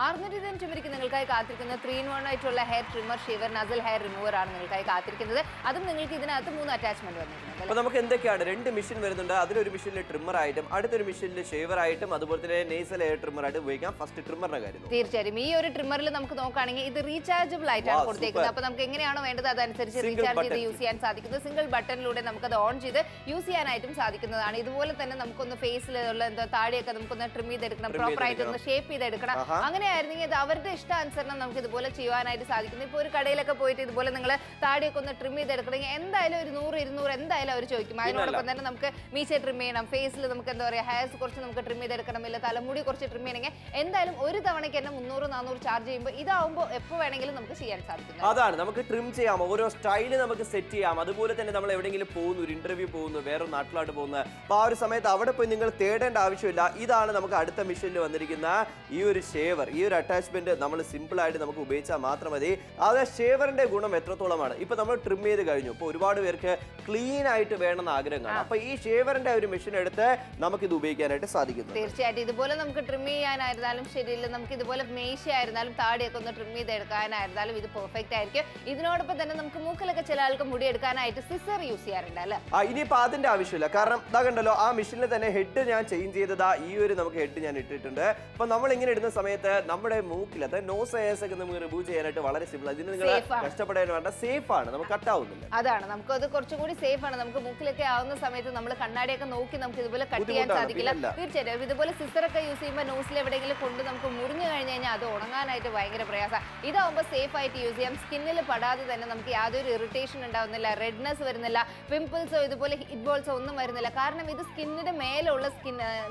690 രൂപയ്ക്ക് നിങ്ങൾക്കായി കാത്തിരിക്കുന്ന 3-in-1 ആയിട്ടുള്ള hair trimmer, shaver, Nazal hair remover ആണ് നിങ്ങൾക്കായി കാത്തിരിക്കുന്നത്. അതും നിങ്ങൾക്ക് ഇതിനകത്ത് 3 അറ്റാച്ച്മെന്റ് വന്നിട്ടുണ്ട്. അപ്പോൾ നമുക്ക് എന്തൊക്കെയാണ്, 2 മെഷീൻ വരുന്നുണ്ട്. അതിലൊരു മെഷീനിൽ ട്രിമ്മർ ആയിട്ടും അടുത്തൊരു മെഷീനിൽ ഷേവർ ആയിട്ടും അതുപോലെ തന്നെ നേസൽ ഹെയർ ട്രിമ്മർ ആയിട്ട് ഉപയോഗിക്കാം. ഫസ്റ്റ് ട്രിമ്മറിന്റെ കാര്യം തീർച്ചയായും ഈ ഒരു ട്രിമ്മറിൽ നമുക്ക് നോക്കുകയാണെങ്കിൽ ഇത് റീചാർജബിൾ ആയിട്ടാണ് കൊടുത്തേക്കുന്നത്. അപ്പോൾ നമുക്ക് എങ്ങനെയാണോ വേണ്ടത് അതനുസരിച്ച് റീചാർജ് ചെയ്ത് യൂസ് ചെയ്യാൻ സാധിക്കുന്നത്. സിംഗിൾ ബട്ടണിലൂടെ നമുക്കത് ഓൺ ചെയ്ത് യൂസ് ചെയ്യാനായിട്ടും സാധിക്കുന്നതാണ്. ഇതുപോലെ തന്നെ നമുക്കൊന്ന് ഫേസിലുള്ള എന്താ താടിയൊക്കെ നമുക്കൊന്ന് ട്രിം ചെയ്തെടുക്കണം, പ്രോപ്പറായിട്ട് ഒന്ന് ഷേപ്പ് ചെയ്തെടുക്കണം. അങ്ങനെ ആയിരുന്നെങ്കിൽ ഇത് അവരുടെ ഇഷ്ടാനുസരണം നമുക്ക് ഇതുപോലെ ചെയ്യാനായിട്ട് സാധിക്കുന്നു. ഇപ്പോൾ ഒരു കടയിലൊക്കെ പോയിട്ട് ഇതുപോലെ നിങ്ങൾ താടിയൊക്കെ ഒന്ന് ട്രിം ചെയ്തെടുക്കണമെങ്കിൽ എന്തായാലും ഒരു 100-200 എന്തായാലും അവർ ചോദിക്കും. അതിനോടൊപ്പം തന്നെ നമുക്ക് മീശ ട്രിം ചെയ്യണം, ഫേസിൽ നമുക്ക് എന്താ പറയുക ഹെയർസ് കുറച്ച് നമുക്ക് ട്രിം ചെയ്തെടുക്കണം, ഇല്ല തലമുടി കുറച്ച് ട്രിം ചെയ്യണമെങ്കിൽ എന്തായാലും ഒരു തവണയ്ക്ക് തന്നെ 300-400 ചാർജ് ചെയ്യുമ്പോൾ ഇതാവുമ്പോൾ എപ്പോൾ വേണമെങ്കിലും നമുക്ക് ചെയ്യാൻ സാധിക്കും. അതാണ് നമുക്ക് ട്രിം ചെയ്യാം, ഓരോ സ്റ്റൈല് നമുക്ക് സെറ്റ് ചെയ്യാം. അതുപോലെ തന്നെ നമ്മൾ എവിടെയെങ്കിലും പോകുന്നു, ഒരു ഇന്റർവ്യൂ പോകുന്നു, വേറെ നാട്ടിലോട്ട് പോകുന്നത്, അപ്പോൾ ആ ഒരു സമയത്ത് അവിടെ പോയി നിങ്ങൾ തേടേണ്ട ആവശ്യമില്ല. ഇതാണ് നമുക്ക് അടുത്ത മെഷീനിൽ വന്നിരിക്കുന്ന ഈ ഒരു ഷേവർ. ഈ ഒരു അറ്റാച്ച്മെന്റ് നമ്മൾ സിമ്പിൾ ആയിട്ട് നമുക്ക് ഉപയോഗിച്ചാൽ മാത്രം മതി. അത് ഷേവറിന്റെ ഗുണം എത്രത്തോളമാണ്, ഇപ്പൊ നമ്മൾ ട്രിം ചെയ്ത് കഴിഞ്ഞു, ഇപ്പൊ ഒരുപാട് പേർക്ക് ക്ലീൻ ആയിട്ട് വേണമെന്ന് ആഗ്രഹമാണ്. അപ്പൊ ഈ ഷേവറിന്റെ ഒരു മെഷീൻ എടുത്ത് നമുക്ക് ഇത് ഉപയോഗിക്കാനായിട്ട് സാധിക്കുന്നു. തീർച്ചയായിട്ടും ഇതുപോലെ നമുക്ക് ട്രിം ചെയ്യാനായിരുന്നാലും ശരിയില്ല, നമുക്ക് ഇതുപോലെ മേശയായിരുന്നാലും താടിയൊക്കെ ഒന്ന് ട്രിം ചെയ്തെടുക്കാനായിരുന്നാലും ഇത് പെർഫെക്റ്റ് ആയിരിക്കും. ഇതിനോടൊപ്പം തന്നെ നമുക്ക് മൂക്കിലൊക്കെ ചില ആൾക്ക് മുടി എടുക്കാനായിട്ട് സിസർ യൂസ് ചെയ്യാറുണ്ട് അല്ലേ? ഇനിയിപ്പോ അതിന്റെ ആവശ്യമില്ല. കാരണം ഇതാ കണ്ടല്ലോ, ആ മെഷീനിൽ തന്നെ ഹെഡ് ഞാൻ ചേഞ്ച് ചെയ്തതാ. ഈ ഒരു നമുക്ക് ഹെഡ് ഞാൻ ഇട്ടിട്ടുണ്ട്. അപ്പൊ നമ്മൾ ഇങ്ങനെ ഇടുന്ന സമയത്ത് നമ്മുടെ മൂക്കിൽ അതായത് നോസ് ഹെയർസ് ഒക്കെ നമുക്ക് റിമൂവ് ചെയ്യാനായിട്ട് വളരെ സിമ്പിൾ. ഇതിന് നിങ്ങൾ കഷ്ടപ്പെടാൻ വേണ്ട, സേഫ് ആണ്, നമുക്ക് കട്ടാവുന്നില്ല. അതാണ് നമുക്ക് അത് കുറച്ചുകൂടി സേഫ് ആണ്. നമുക്ക് മൂക്കിലൊക്കെ ആവുന്ന സമയത്ത് നമ്മൾ കണ്ണാടിയൊക്കെ നോക്കി നമുക്ക് ഇതുപോലെ കട്ട് ചെയ്യാൻ സാധിക്കില്ല. തീർച്ചയായിട്ടും ഇതുപോലെ സിസറൊക്കെ യൂസ് ചെയ്യുമ്പോൾ നോസിൽ എവിടെയെങ്കിലും കൊണ്ട് നമുക്ക് മുറിഞ്ഞു കഴിഞ്ഞ് കഴിഞ്ഞാൽ അത് ഉണങ്ങാനായിട്ട് ഭയങ്കര പ്രയാസം. ഇതാവുമ്പോൾ സേഫ് ആയിട്ട് യൂസ് ചെയ്യാം. സ്കിന്നിൽ പെടാതെ തന്നെ നമുക്ക് യാതൊരു ഇറിറ്റേഷൻ ഉണ്ടാവുന്നില്ല, റെഡ്നെസ് വരുന്നില്ല, പിമ്പിൾസോ ഇതുപോലെ ഹിറ്റ് ബോൾസോ ഒന്നും വരുന്നില്ല. കാരണം ഇത് സ്കിന്നിന്റെ മേലുള്ള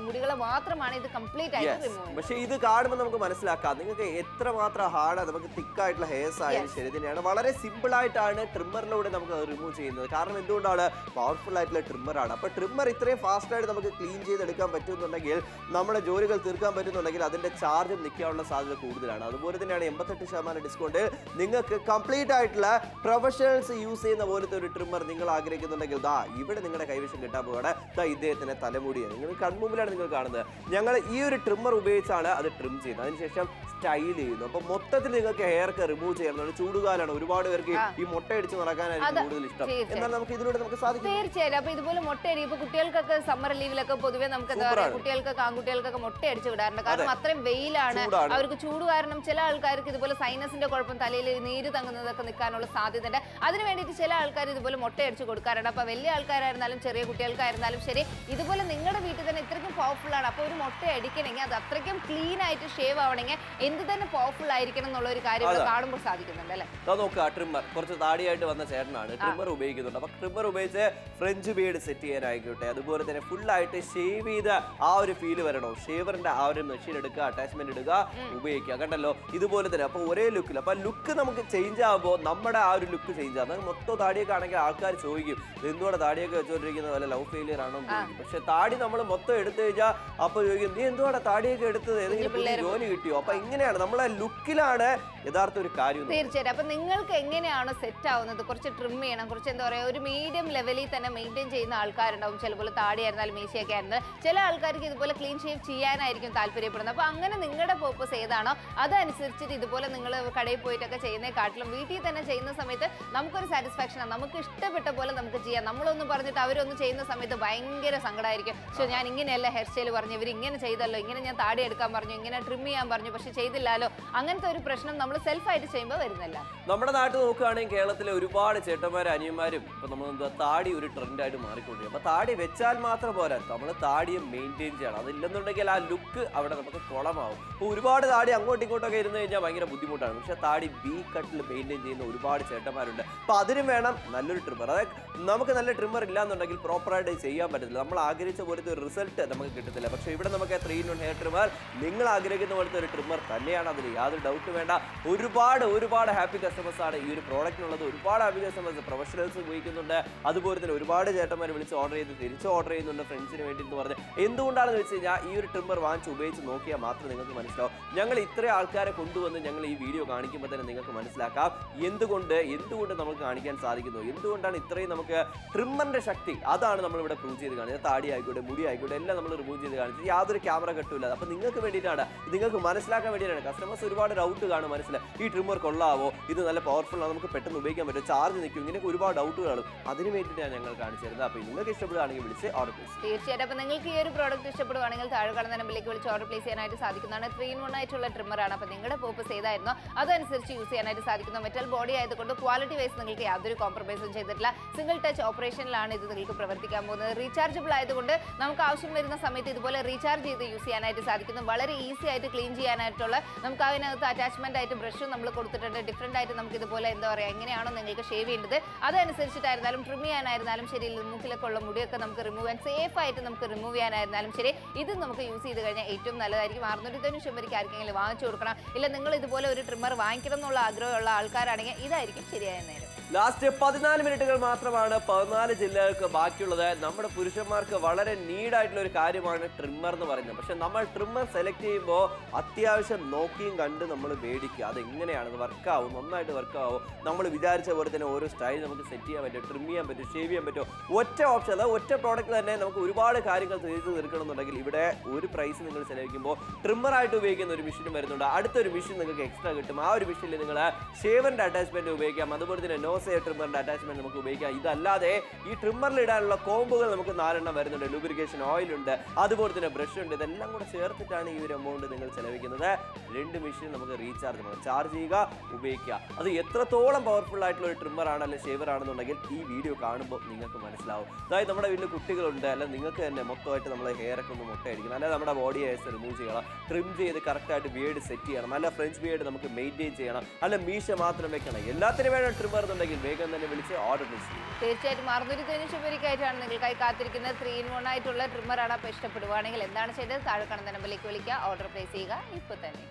മുടികളെ മാത്രമാണ് ഇത് കംപ്ലീറ്റ് ആയിട്ട് റിമൂവ് ചെയ്യുന്നത്. പക്ഷേ ഇത് കാണുമ്പോൾ നമുക്ക് മനസ്സിലാക്കാം നിങ്ങൾക്ക് എത്രമാത്രം ഹാർഡാണ്. നമുക്ക് തിക്കായിട്ടുള്ള ഹെയർസ് ആയാലും ശരി തന്നെയാണ്, വളരെ സിമ്പിൾ ആയിട്ടാണ് ട്രിമ്മറിലൂടെ നമുക്ക് റിമൂവ് ചെയ്യുന്നത്. കാരണം എന്തുകൊണ്ടാണ്, പവർഫുൾ ആയിട്ടുള്ള ട്രിമ്മറാണ്. അപ്പോൾ ട്രിമ്മർ ഇത്രയും ഫാസ്റ്റ് ആയിട്ട് നമുക്ക് ക്ലീൻ ചെയ്തെടുക്കാൻ പറ്റുന്നുണ്ടെങ്കിൽ, നമ്മുടെ ജോലികൾ തീർക്കാൻ പറ്റുന്നുണ്ടെങ്കിൽ അതിന്റെ ചാർജും നിൽക്കാനുള്ള സാധ്യത കൂടുതലാണ്. അതുപോലെ തന്നെയാണ് 88% ഡിസ്കൗണ്ട് നിങ്ങൾക്ക് കംപ്ലീറ്റ് ആയിട്ടുള്ള പ്രൊഫഷണൽസ് യൂസ് ചെയ്യുന്ന പോലത്തെ ഒരു ട്രിമ്മർ നിങ്ങൾ ആഗ്രഹിക്കുന്നുണ്ടെങ്കിൽ ദാ ഇവിടെ നിങ്ങളുടെ കൈവശം കിട്ടാൻ പോവുകയാണ്. ദാ ഇദ്ദേഹത്തിന്റെ തലമുടിയാണ് നിങ്ങൾ കൺമുമ്പിലാണ് നിങ്ങൾ കാണുന്നത്. ഞങ്ങൾ ഈ ഒരു ട്രിമ്മർ ഉപയോഗിച്ചാണ് അത് ട്രിം ചെയ്യുന്നത്, അതിനുശേഷം സ്റ്റൈൽ ചെയ്യുന്നു. അപ്പൊ മൊത്തത്തിൽ നിങ്ങൾക്ക് ഹെയർ ഒക്കെ റിമൂവ് ചെയ്യണം. ചൂടുകാലാണ്, ഒരുപാട് പേർക്ക് ഈ മുട്ട അടിച്ച് നടക്കാനായിരിക്കും കൂടുതൽ ഇഷ്ടം. എന്നാൽ നമുക്ക് ഇതിലൂടെ നമുക്ക് സാധിക്കും. തീർച്ചയായും. അപ്പൊ ഇതുപോലെ മുട്ടയടി ഇപ്പൊ കുട്ടികൾക്കൊക്കെ സമ്മർ ലീവിലൊക്കെ പൊതുവെ നമുക്ക് എന്താ പറയുക, കുട്ടികൾക്കൊക്കെ ആൺകുട്ടികൾക്കൊക്കെ മുട്ട അടിച്ച് വിടാറുണ്ട്. കാരണം അത്രയും വെയിലാണ്, അവർക്ക് ചൂട് കാരണം. ചില ആൾക്കാർക്ക് ഇതുപോലെ സൈനസിന്റെ കുഴപ്പം, തലയിൽ നീര് തങ്ങുന്നതൊക്കെ നിൽക്കാനുള്ള സാധ്യത ഉണ്ട്. അതിന് വേണ്ടിയിട്ട് ചില ആൾക്കാർ ഇതുപോലെ മുട്ട അടിച്ച് കൊടുക്കാറുണ്ട്. അപ്പൊ വലിയ ആൾക്കാരായിരുന്നാലും ചെറിയ കുട്ടികൾക്കായിരുന്നാലും ശരി, ഇതുപോലെ നിങ്ങളുടെ വീട്ടിൽ തന്നെ ഇത്രയ്ക്കും പവർഫുൾ ആണ്. അപ്പൊ ഒരു മുട്ട അടിക്കണമെങ്കിൽ അത് അത്രയ്ക്കും ക്ലീൻ ആയിട്ട് ഷേവ് ആവണമെങ്കിൽ എന്ത് തന്നെ പവർഫുൾ ആയിരിക്കണം എന്നുള്ള ഒരു കാര്യം കാണുമ്പോൾ സാധിക്കുന്നുണ്ട് അല്ലേ? നോക്കുക, ട്രിമ്മർ കുറച്ച് താടിയായിട്ട് വന്ന ചേട്ടനാണ് ട്രിമ്മർ ഉപയോഗിക്കുന്നുണ്ട്. അപ്പൊ ട്രിമ്മർ ഉപയോഗിച്ച് ഫ്രഞ്ച് ബീഡ് സെറ്റ് ചെയ്യാനായിക്കോട്ടെ, അതുപോലെ തന്നെ ഫുൾ ആയിട്ട് ഷേവ് ചെയ്ത് ആ ഒരു ഫീല് വരണോ, ഷേവറിന്റെ ആ ഒരു മെഷീൻ എടുക്കുക, അറ്റാച്ച്മെന്റ് എടുക്കുക, ഉപയോഗിക്കുക. കണ്ടല്ലോ ഇതുപോലെ തന്നെ. അപ്പൊ ഒരേ ലുക്കിൽ, അപ്പൊ ലുക്ക് നമുക്ക് ചേഞ്ച് ആകുമ്പോൾ നമ്മുടെ ആ ഒരു ലുക്ക് ചേഞ്ച് ആകും. മൊത്തം താടിയൊക്കെ ആണെങ്കിൽ ആൾക്കാർ ചോദിക്കും എന്തുകൊണ്ട് താടിയൊക്കെ വെച്ചോണ്ടിരിക്കുന്നത്, വല്ല ലവ് ഫെയിലിയർ ആണോ എന്ന് ചോദിക്കും. പക്ഷെ താടി നമ്മൾ മൊത്തം എടുത്തു കഴിഞ്ഞാൽ അപ്പൊ ചോദിക്കും നീ എന്തുവാണ് താടിയൊക്കെ എടുത്തത്, ഏതെങ്കിലും പുതിയ ജോലി കിട്ടിയോ? അപ്പൊ ഇങ്ങനെയാണ് നമ്മളെ ലുക്കിലാണ് യഥാർത്ഥ ഒരു കാര്യം. തീർച്ചയായിട്ടും. അപ്പൊ നിങ്ങൾക്ക് എങ്ങനെയാണോ സെറ്റ് ആവുന്നത്, കുറച്ച് ട്രിം ചെയ്യണം, കുറച്ച് എന്താ പറയാ ഒരു മീഡിയം ലെവലിൽ തന്നെ മെയിൻറ്റെയിൻ ചെയ്യുന്ന ആൾക്കാരുണ്ടാവും. ചിലപ്പോൾ താടിയായിരുന്നാലും മീശയൊക്കെ ആയിരുന്നാലും ചില ആൾക്കാർക്ക് ഇതുപോലെ ക്ലീൻ ഷേവ് ചെയ്യാനായിരിക്കും താല്പര്യപ്പെടുന്നത്. അപ്പൊ അങ്ങനെ നിങ്ങളുടെ പർപ്പസ് ഏതാണോ അതനുസരിച്ചിട്ട് ഇതുപോലെ നിങ്ങൾ കടയിൽ പോയിട്ടൊക്കെ ചെയ്യുന്നതിനെക്കാട്ടിലും വീട്ടിൽ തന്നെ ചെയ്യുന്ന സമയത്ത് നമുക്കൊരു സാറ്റിസ്ഫാക്ഷനാണ്. നമുക്ക് ഇഷ്ടപ്പെട്ട പോലെ നമുക്ക് ചെയ്യാം. നമ്മളൊന്നും പറഞ്ഞിട്ട് അവരൊന്നും ചെയ്യുന്ന സമയത്ത് ഭയങ്കര സങ്കടമായിരിക്കും. പക്ഷെ ഞാൻ ഇങ്ങനെയല്ല ഹെയർ സ്റ്റൈൽ പറഞ്ഞു, ഇവർ ഇങ്ങനെ ചെയ്തല്ലോ, ഇങ്ങനെ ഞാൻ താടി എടുക്കാൻ പറഞ്ഞു, ഇങ്ങനെ ട്രിം ചെയ്യാൻ പറഞ്ഞു, പക്ഷെ ചെയ്തില്ലല്ലോ. അങ്ങനത്തെ ഒരു പ്രശ്നം നമ്മൾ സെൽഫായിട്ട് ചെയ്യുമ്പോൾ വരുന്നില്ല. നമ്മുടെ നാട്ടിൽ നോക്കുകയാണെങ്കിൽ കേരളത്തിലെ ഒരുപാട് ചേട്ടന്മാരും അനിയന്മാരും ഇപ്പൊ നമ്മൾ എന്താ താടി ഒരു ട്രെൻഡായിട്ട് മാറിക്കൊണ്ടിരിക്കും. അപ്പൊ താടി വെച്ചാൽ മാത്രം പോരാ, നമ്മൾ താടിയെ മെയിൻറ്റെയിൻ ചെയ്യണം. അതില്ലെന്നുണ്ടെങ്കിൽ ആ ലുക്ക് അവിടെ നമുക്ക് കുളമാവും. അപ്പോൾ ഒരുപാട് താടി അങ്ങോട്ടും ഇങ്ങോട്ടൊക്കെ ഇരുന്ന് കഴിഞ്ഞാൽ ഭയങ്കര ബുദ്ധിമുട്ടാണ്. പക്ഷെ താടി ബി കട്ടിൽ മെയിൻറ്റെയിൻ ചെയ്യുന്ന ഒരുപാട് ചേട്ടന്മാരുണ്ട്. അപ്പൊ അതിനും വേണം നല്ലൊരു ട്രിമ്മർ. അതായത് നമുക്ക് നല്ല ട്രിമ്മർ ഇല്ലാന്നുണ്ടെങ്കിൽ പ്രോപ്പറായിട്ട് ചെയ്യാൻ പറ്റത്തില്ല, നമ്മൾ ആഗ്രഹിച്ച പോലത്തെ ഒരു റിസൾട്ട് നമുക്ക് കിട്ടത്തില്ല. പക്ഷെ ഇവിടെ നമുക്ക് 3-in-1 ഹെയർ ട്രിമ്മർ നിങ്ങൾ ആഗ്രഹിക്കുന്ന പോലത്തെ ഒരു ട്രിമ്മർ തന്നെയാണ്, അതിൽ യാതൊരു ഡൗട്ട് വേണ്ട. ഒരുപാട് ഹാപ്പി കസ്റ്റമേഴ്സ് ആണ് ഈ ഒരു പ്രോഡക്റ്റിനുള്ളത്. ഒരുപാട് ഹാപ്പി കസ്റ്റമേഴ്സ് പ്രൊഫഷണൽസ് ഉപയോഗിക്കുന്നുണ്ട്. അതുപോലെ തന്നെ ഒരുപാട് ചേട്ടന്മാർ വിളിച്ച് ഓർഡർ ചെയ്ത് തിരിച്ച് ഓർഡർ ചെയ്യുന്നുണ്ട് ഫ്രണ്ട്സിന് വേണ്ടി എന്ന് പറഞ്ഞ്. എന്തുകൊണ്ടാണെന്ന് വെച്ച് കഴിഞ്ഞാൽ ഈ ഒരു ട്രിമ്മർ വാങ്ങിച്ച് ഉപയോഗിച്ച് നോക്കിയാൽ മാത്രം നിങ്ങൾക്ക് മനസ്സിലാവും. ഞങ്ങൾ ഇത്രയും ആൾക്കാരെ കൊണ്ടുവന്ന് ഞങ്ങൾ ഈ വീഡിയോ കാണിക്കുമ്പോൾ തന്നെ നിങ്ങൾക്ക് മനസ്സിലാക്കാം എന്തുകൊണ്ട് നമുക്ക് കാണിക്കാൻ സാധിക്കുന്നു, എന്തുകൊണ്ടാണ് ഇത്രയും നമുക്ക് ട്രിമ്മറിന്റെ ശക്തി. അതാണ് നമ്മളിവിടെ പ്രൂവ് ചെയ്ത് കാണിച്ചത്. താടി ആയിക്കോട്ടെ, മുടി ആയിക്കോട്ടെ, എല്ലാം നമ്മൾ റിമൂവ് ചെയ്ത് കാണിച്ചത്. യാതൊരു ക്യാമറ കട്ടില്ല. അപ്പൊ നിങ്ങൾക്ക് വേണ്ടിയിട്ടാണ്, നിങ്ങൾക്ക് മനസ്സിലാക്കാൻ വേണ്ടിയിട്ടാണ്. കസ്റ്റമേഴ്സ് ഒരുപാട് ഡൗട്ട് കാണും മനസ്സിലായി, ഈ ട്രിമ്മർ കൊള്ളാവോ, ഇത് നല്ല പവർഫുൾ ആണ്, നമുക്ക് പെട്ടെന്ന് ഉപയോഗിക്കാൻ പറ്റും, ചാർജ് നിൽക്കും, ഇങ്ങനെയൊക്കെ ഒരുപാട് ഡൗട്ട് കാണും. അതിന് വേണ്ടിയിട്ടാണ് ഞങ്ങൾ കാണിച്ചു തരുന്നത്. അപ്പോൾ നിങ്ങൾക്ക് ഇഷ്ടപ്പെടുകയാണെങ്കിൽ വിളിച്ച് ഓർഡർ പ്ലേസ്. തീർച്ചയായിട്ടും. അപ്പോൾ നിങ്ങൾക്ക് ഈ ഒരു പ്രോഡക്റ്റ് ഇഷ്ടപ്പെടുവാണെങ്കിൽ താഴെ കാണുന്ന നമ്പറിലേക്ക് വിളിച്ച് ഓർഡർ പ്ലേസ് ചെയ്യാനായിട്ട് സാധിക്കുന്നതാണ്. 3-in-1 ആയിട്ടുള്ള ട്രിമ്മറാണ്. അപ്പോൾ നിങ്ങളുടെ പർപ്പസ് ഏതായിരുന്നോ അതനുസരിച്ച് യൂസ് ചെയ്യാനായിട്ട് സാധിക്കുന്ന മെറ്റൽ ബോഡി ആയതുകൊണ്ട് ക്വാളിറ്റി വൈസ് നിങ്ങൾക്ക് യാതൊരു കോംപ്രമൈസും ചെയ്തിട്ടില്ല. സിംഗിൾ ടച്ച് ഓപ്പറേഷനിലാണ് ഇത് നിങ്ങൾക്ക് പ്രവർത്തിക്കാൻ പോകുന്നത്. റീചാർജബിൾ ആയതുകൊണ്ട് നമുക്ക് ആവശ്യം വരുന്ന സമയത്ത് ഇതുപോലെ റീചാർജ് ചെയ്ത് യൂസ് ചെയ്യാനായിട്ട് സാധിക്കുന്നു. വളരെ ഈസി ആയിട്ട് ക്ലീൻ ചെയ്യാനായിട്ടുള്ള നമുക്ക് അതിനകത്ത് അറ്റാച്ച്മെന്റ് ആയിട്ട് ബ്രഷും നമ്മൾ കൊടുത്തിട്ടുണ്ട്. ഡിഫറെന്റ് ആയിട്ട് നമുക്ക് ഇതുപോലെ എന്താ പറയുക എങ്ങനെയാണോ നിങ്ങൾക്ക് ഷേവ് ചെയ്യേണ്ടത് അതനുസരിച്ചിട്ടായിരുന്നാലും ട്രിം ചെയ്യാനായിരുന്നാലും ശരി, മൂക്കിലൊക്കെ ഉള്ള മുടിയൊക്കെ നമുക്ക് റിമൂവ് ചെയ്യാൻ സേഫ് ആയിട്ട് നമുക്ക് റിമൂവ് ചെയ്യാനായിരുന്നാലും ശരി, ഇത് നമുക്ക് യൂസ് ചെയ്ത് കഴിഞ്ഞാൽ ഏറ്റവും നല്ലതായിരിക്കും. 690 ആർക്കെങ്കിലും വാങ്ങിച്ചു കൊടുക്കണം. ഇല്ല നിങ്ങൾ ഇതുപോലെ ഒരു ട്രിമ്മർ വാങ്ങിക്കണം എന്നുള്ള ആഗ്രഹമുള്ള ആൾക്കാരാണെങ്കിൽ ഇതായിരിക്കും ശരിയായ നേരം. ലാസ്റ്റ് 14 മിനിറ്റുകൾ മാത്രമാണ് 14 ജില്ലകൾക്ക് ബാക്കിയുള്ളത്. നമ്മുടെ പുരുഷന്മാർക്ക് വളരെ നീഡായിട്ടുള്ള ഒരു കാര്യമാണ് ട്രിമ്മർ എന്ന് പറയുന്നത്. പക്ഷെ നമ്മൾ ട്രിമ്മർ സെലക്ട് ചെയ്യുമ്പോൾ അത്യാവശ്യം നോക്കിയും കണ്ട് നമ്മൾ മേടിക്കുക. അതെങ്ങനെയാണ് ഇത് വർക്കാവും, നന്നായിട്ട് വർക്കാവും, നമ്മൾ വിചാരിച്ച പോലെ തന്നെ ഓരോ സ്റ്റൈൽ നമുക്ക് സെറ്റ് ചെയ്യാൻ പറ്റും, ട്രിം ചെയ്യാൻ പറ്റും, ഷേവ് ചെയ്യാൻ പറ്റും. ഒറ്റ ഓപ്ഷൻ, അതായത് ഒറ്റ പ്രോഡക്റ്റ് തന്നെ നമുക്ക് ഒരുപാട് കാര്യങ്ങൾ ചെയ്ത് തീർക്കണമെന്നുണ്ടെങ്കിൽ ഇവിടെ ഒരു പ്രൈസ് നിങ്ങൾ ചെലവഴിക്കുമ്പോൾ ട്രിമ്മറായിട്ട് ഉപയോഗിക്കുന്ന ഒരു മെഷീൻ വരുന്നുണ്ട്. അടുത്തൊരു മെഷീൻ നിങ്ങൾക്ക് എക്സ്ട്രാ കിട്ടും. ആ ഒരു മെഷീനിൽ നിങ്ങൾ ഷേവറിന്റെ അറ്റാച്ച്മെന്റ് ഉപയോഗിക്കാം, അതുപോലെ തന്നെ നോസെയർ ട്രിമ്മറിന്റെ അറ്റാച്ച്മെന്റ് നമുക്ക് ഉപയോഗിക്കാം. ഇതല്ലാതെ ഈ ട്രിമ്മറിൽ ഇടാനുള്ള കോമ്പുകൾ നമുക്ക് 4 എണ്ണം വരുന്നുണ്ട്. ലൂബ്രിക്കേഷൻ ഓയിൽ ഉണ്ട്, അതുപോലെ തന്നെ ബ്രഷ് ഉണ്ട്. ഇതെല്ലാം കൂടെ ചേർത്തിട്ടാണ് ഈ ഒരു എമൗണ്ട് നിങ്ങൾ ചെലവഴിക്കുന്നത്. 2 മെഷീൻ നമുക്ക് റീചാർജ് ചെയ്യണം, ചാർജ് ചെയ്യുക, ഉപയോഗിക്കുക. അത് എത്രത്തോളം പവർഫുൾ ആയിട്ടുള്ള ഒരു ട്രിമ്മർ ആണ് അല്ലെങ്കിൽ ഷേവർ ആണെന്നുണ്ടെങ്കിൽ ഈ വീഡിയോ കാണുമ്പോൾ നിങ്ങൾക്ക് മനസ്സിലാവും. അതായത് നമ്മുടെ വീട്ടിൽ കുട്ടികളുണ്ട്, അല്ലെങ്കിൽ നിങ്ങൾക്ക് തന്നെ മൊത്തമായിട്ട് നമ്മൾ ഹെയർ ഒക്കെ ഒന്ന് മുട്ടയടിക്കണം, അല്ലെങ്കിൽ നമ്മുടെ ബോഡി ഹെയർസ് റിമൂവ് ചെയ്യണം, ട്രിം ചെയ്ത് കറക്റ്റായിട്ട് ബിയേഡ് സെറ്റ് ചെയ്യണം, നല്ല ഫ്രഞ്ച് ബിയേഡ് നമുക്ക് മെയിൻറ്റെയിൻ ചെയ്യണം, അല്ല മീശ മാത്രം വെക്കണം. എല്ലാത്തിനും വേണം ട്രിമ്മർ എന്നുണ്ടെങ്കിൽ വേഗം തന്നെ വിളിച്ച് ഓർഡർ ചെയ്യും. തീർച്ചയായിട്ടും 695 നിങ്ങൾക്കായി കാത്തിരിക്കുന്നത് 3-in-1 ആയിട്ടുള്ള ട്രിമ്മറാണ്. അപ്പോൾ ഇഷ്ടപ്പെടുവാണെങ്കിൽ എന്താണ് ചെയ്തത്, താഴെ കാണുന്ന നമ്പറിലേക്ക് വിളിക്കുക, ഓർഡർ പ്ലേസ് ചെയ്യുക ഇപ്പോൾ തന്നെ.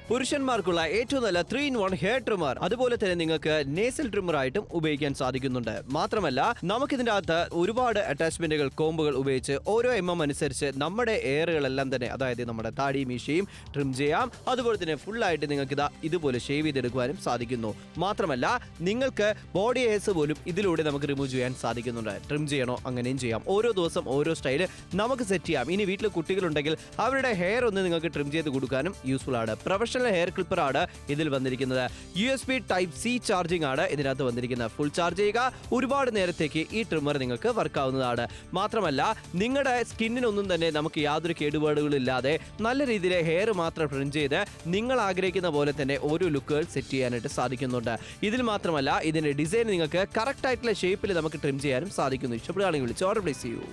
പുരുഷന്മാർക്കുള്ള ഏറ്റവും നല്ല 3-in-1 ഹെയർ ട്രിമ്മർ, അതുപോലെ തന്നെ നിങ്ങൾക്ക് നേസൽ ട്രിമ്മർ ആയിട്ടും ഉപയോഗിക്കാൻ സാധിക്കുന്നുണ്ട്. മാത്രമല്ല നമുക്കിതിൻ്റെ അകത്ത് ഒരുപാട് അറ്റാച്ച്മെന്റുകൾ, കോമ്പുകൾ ഉപയോഗിച്ച് ഓരോ അനുസരിച്ച് നമ്മുടെ എയറുകളെല്ലാം തന്നെ, അതായത് നമ്മുടെ താടി മീശയും ട്രിം ചെയ്യാം. അതുപോലെ തന്നെ ഫുള്ളായിട്ട് നിങ്ങൾക്ക് ഇതുപോലെ ഷേവ് ചെയ്തെടുക്കുവാനും സാധിക്കുന്നു. മാത്രമല്ല നിങ്ങൾക്ക് ബോഡി ഹെയർസ് പോലും ഇതിലൂടെ നമുക്ക് റിമൂവ് ചെയ്യാൻ സാധിക്കുന്നുണ്ട്. ട്രിം ചെയ്യണോ അങ്ങനെയും ചെയ്യാം. ഓരോ ദിവസം ഓരോ സ്റ്റൈല് നമുക്ക് സെറ്റ് ചെയ്യാം. ഇനി വീട്ടിൽ കുട്ടികളുണ്ടെങ്കിൽ അവരുടെ ഹെയർ ഒന്ന് നിങ്ങൾക്ക് ട്രിം ചെയ്ത് കൊടുക്കാനും യൂസ്ഫുൾ ആണ്. പ്രൊഫഷണൽ ഹെയർ ക്ലിപ്പർ ആണ് ഇതിൽ വന്നിരിക്കുന്നത്. USB Type-C ചാർജിംഗ് ആണ് ഇതിനകത്ത് വന്നിരിക്കുന്നത്. ഫുൾ ചാർജ് ചെയ്യുക, ഒരുപാട് നേരത്തേക്ക് ഈ ട്രിമ്മർ നിങ്ങൾക്ക് വർക്ക് ആവുന്നതാണ്. മാത്രമല്ല നിങ്ങളുടെ സ്കിന്നിനൊന്നും തന്നെ നമുക്ക് യാതൊരു കേടുപാടുകളും ഇല്ലാതെ നല്ല രീതിയിൽ ഹെയർ മാത്രം ട്രിം ചെയ്ത് നിങ്ങൾ ആഗ്രഹിക്കുന്ന പോലെ തന്നെ ഓരോ ലുക്കുകൾ സെറ്റ് ചെയ്യാനായിട്ട് സാധിക്കുന്നുണ്ട്. ഇതിൽ മാത്രമല്ല ഇതിന്റെ ഡിസൈൻ നിങ്ങൾക്ക് കറക്റ്റ് ആയിട്ടുള്ള ഷേപ്പിൽ നമുക്ക് ട്രിം ചെയ്യാനും സാധിക്കുന്നു. ഇഷ്ടപ്പെടുകയാണെങ്കിൽ വിളിച്ച് ഓർഡർ പ്ലേസ് ചെയ്യൂ.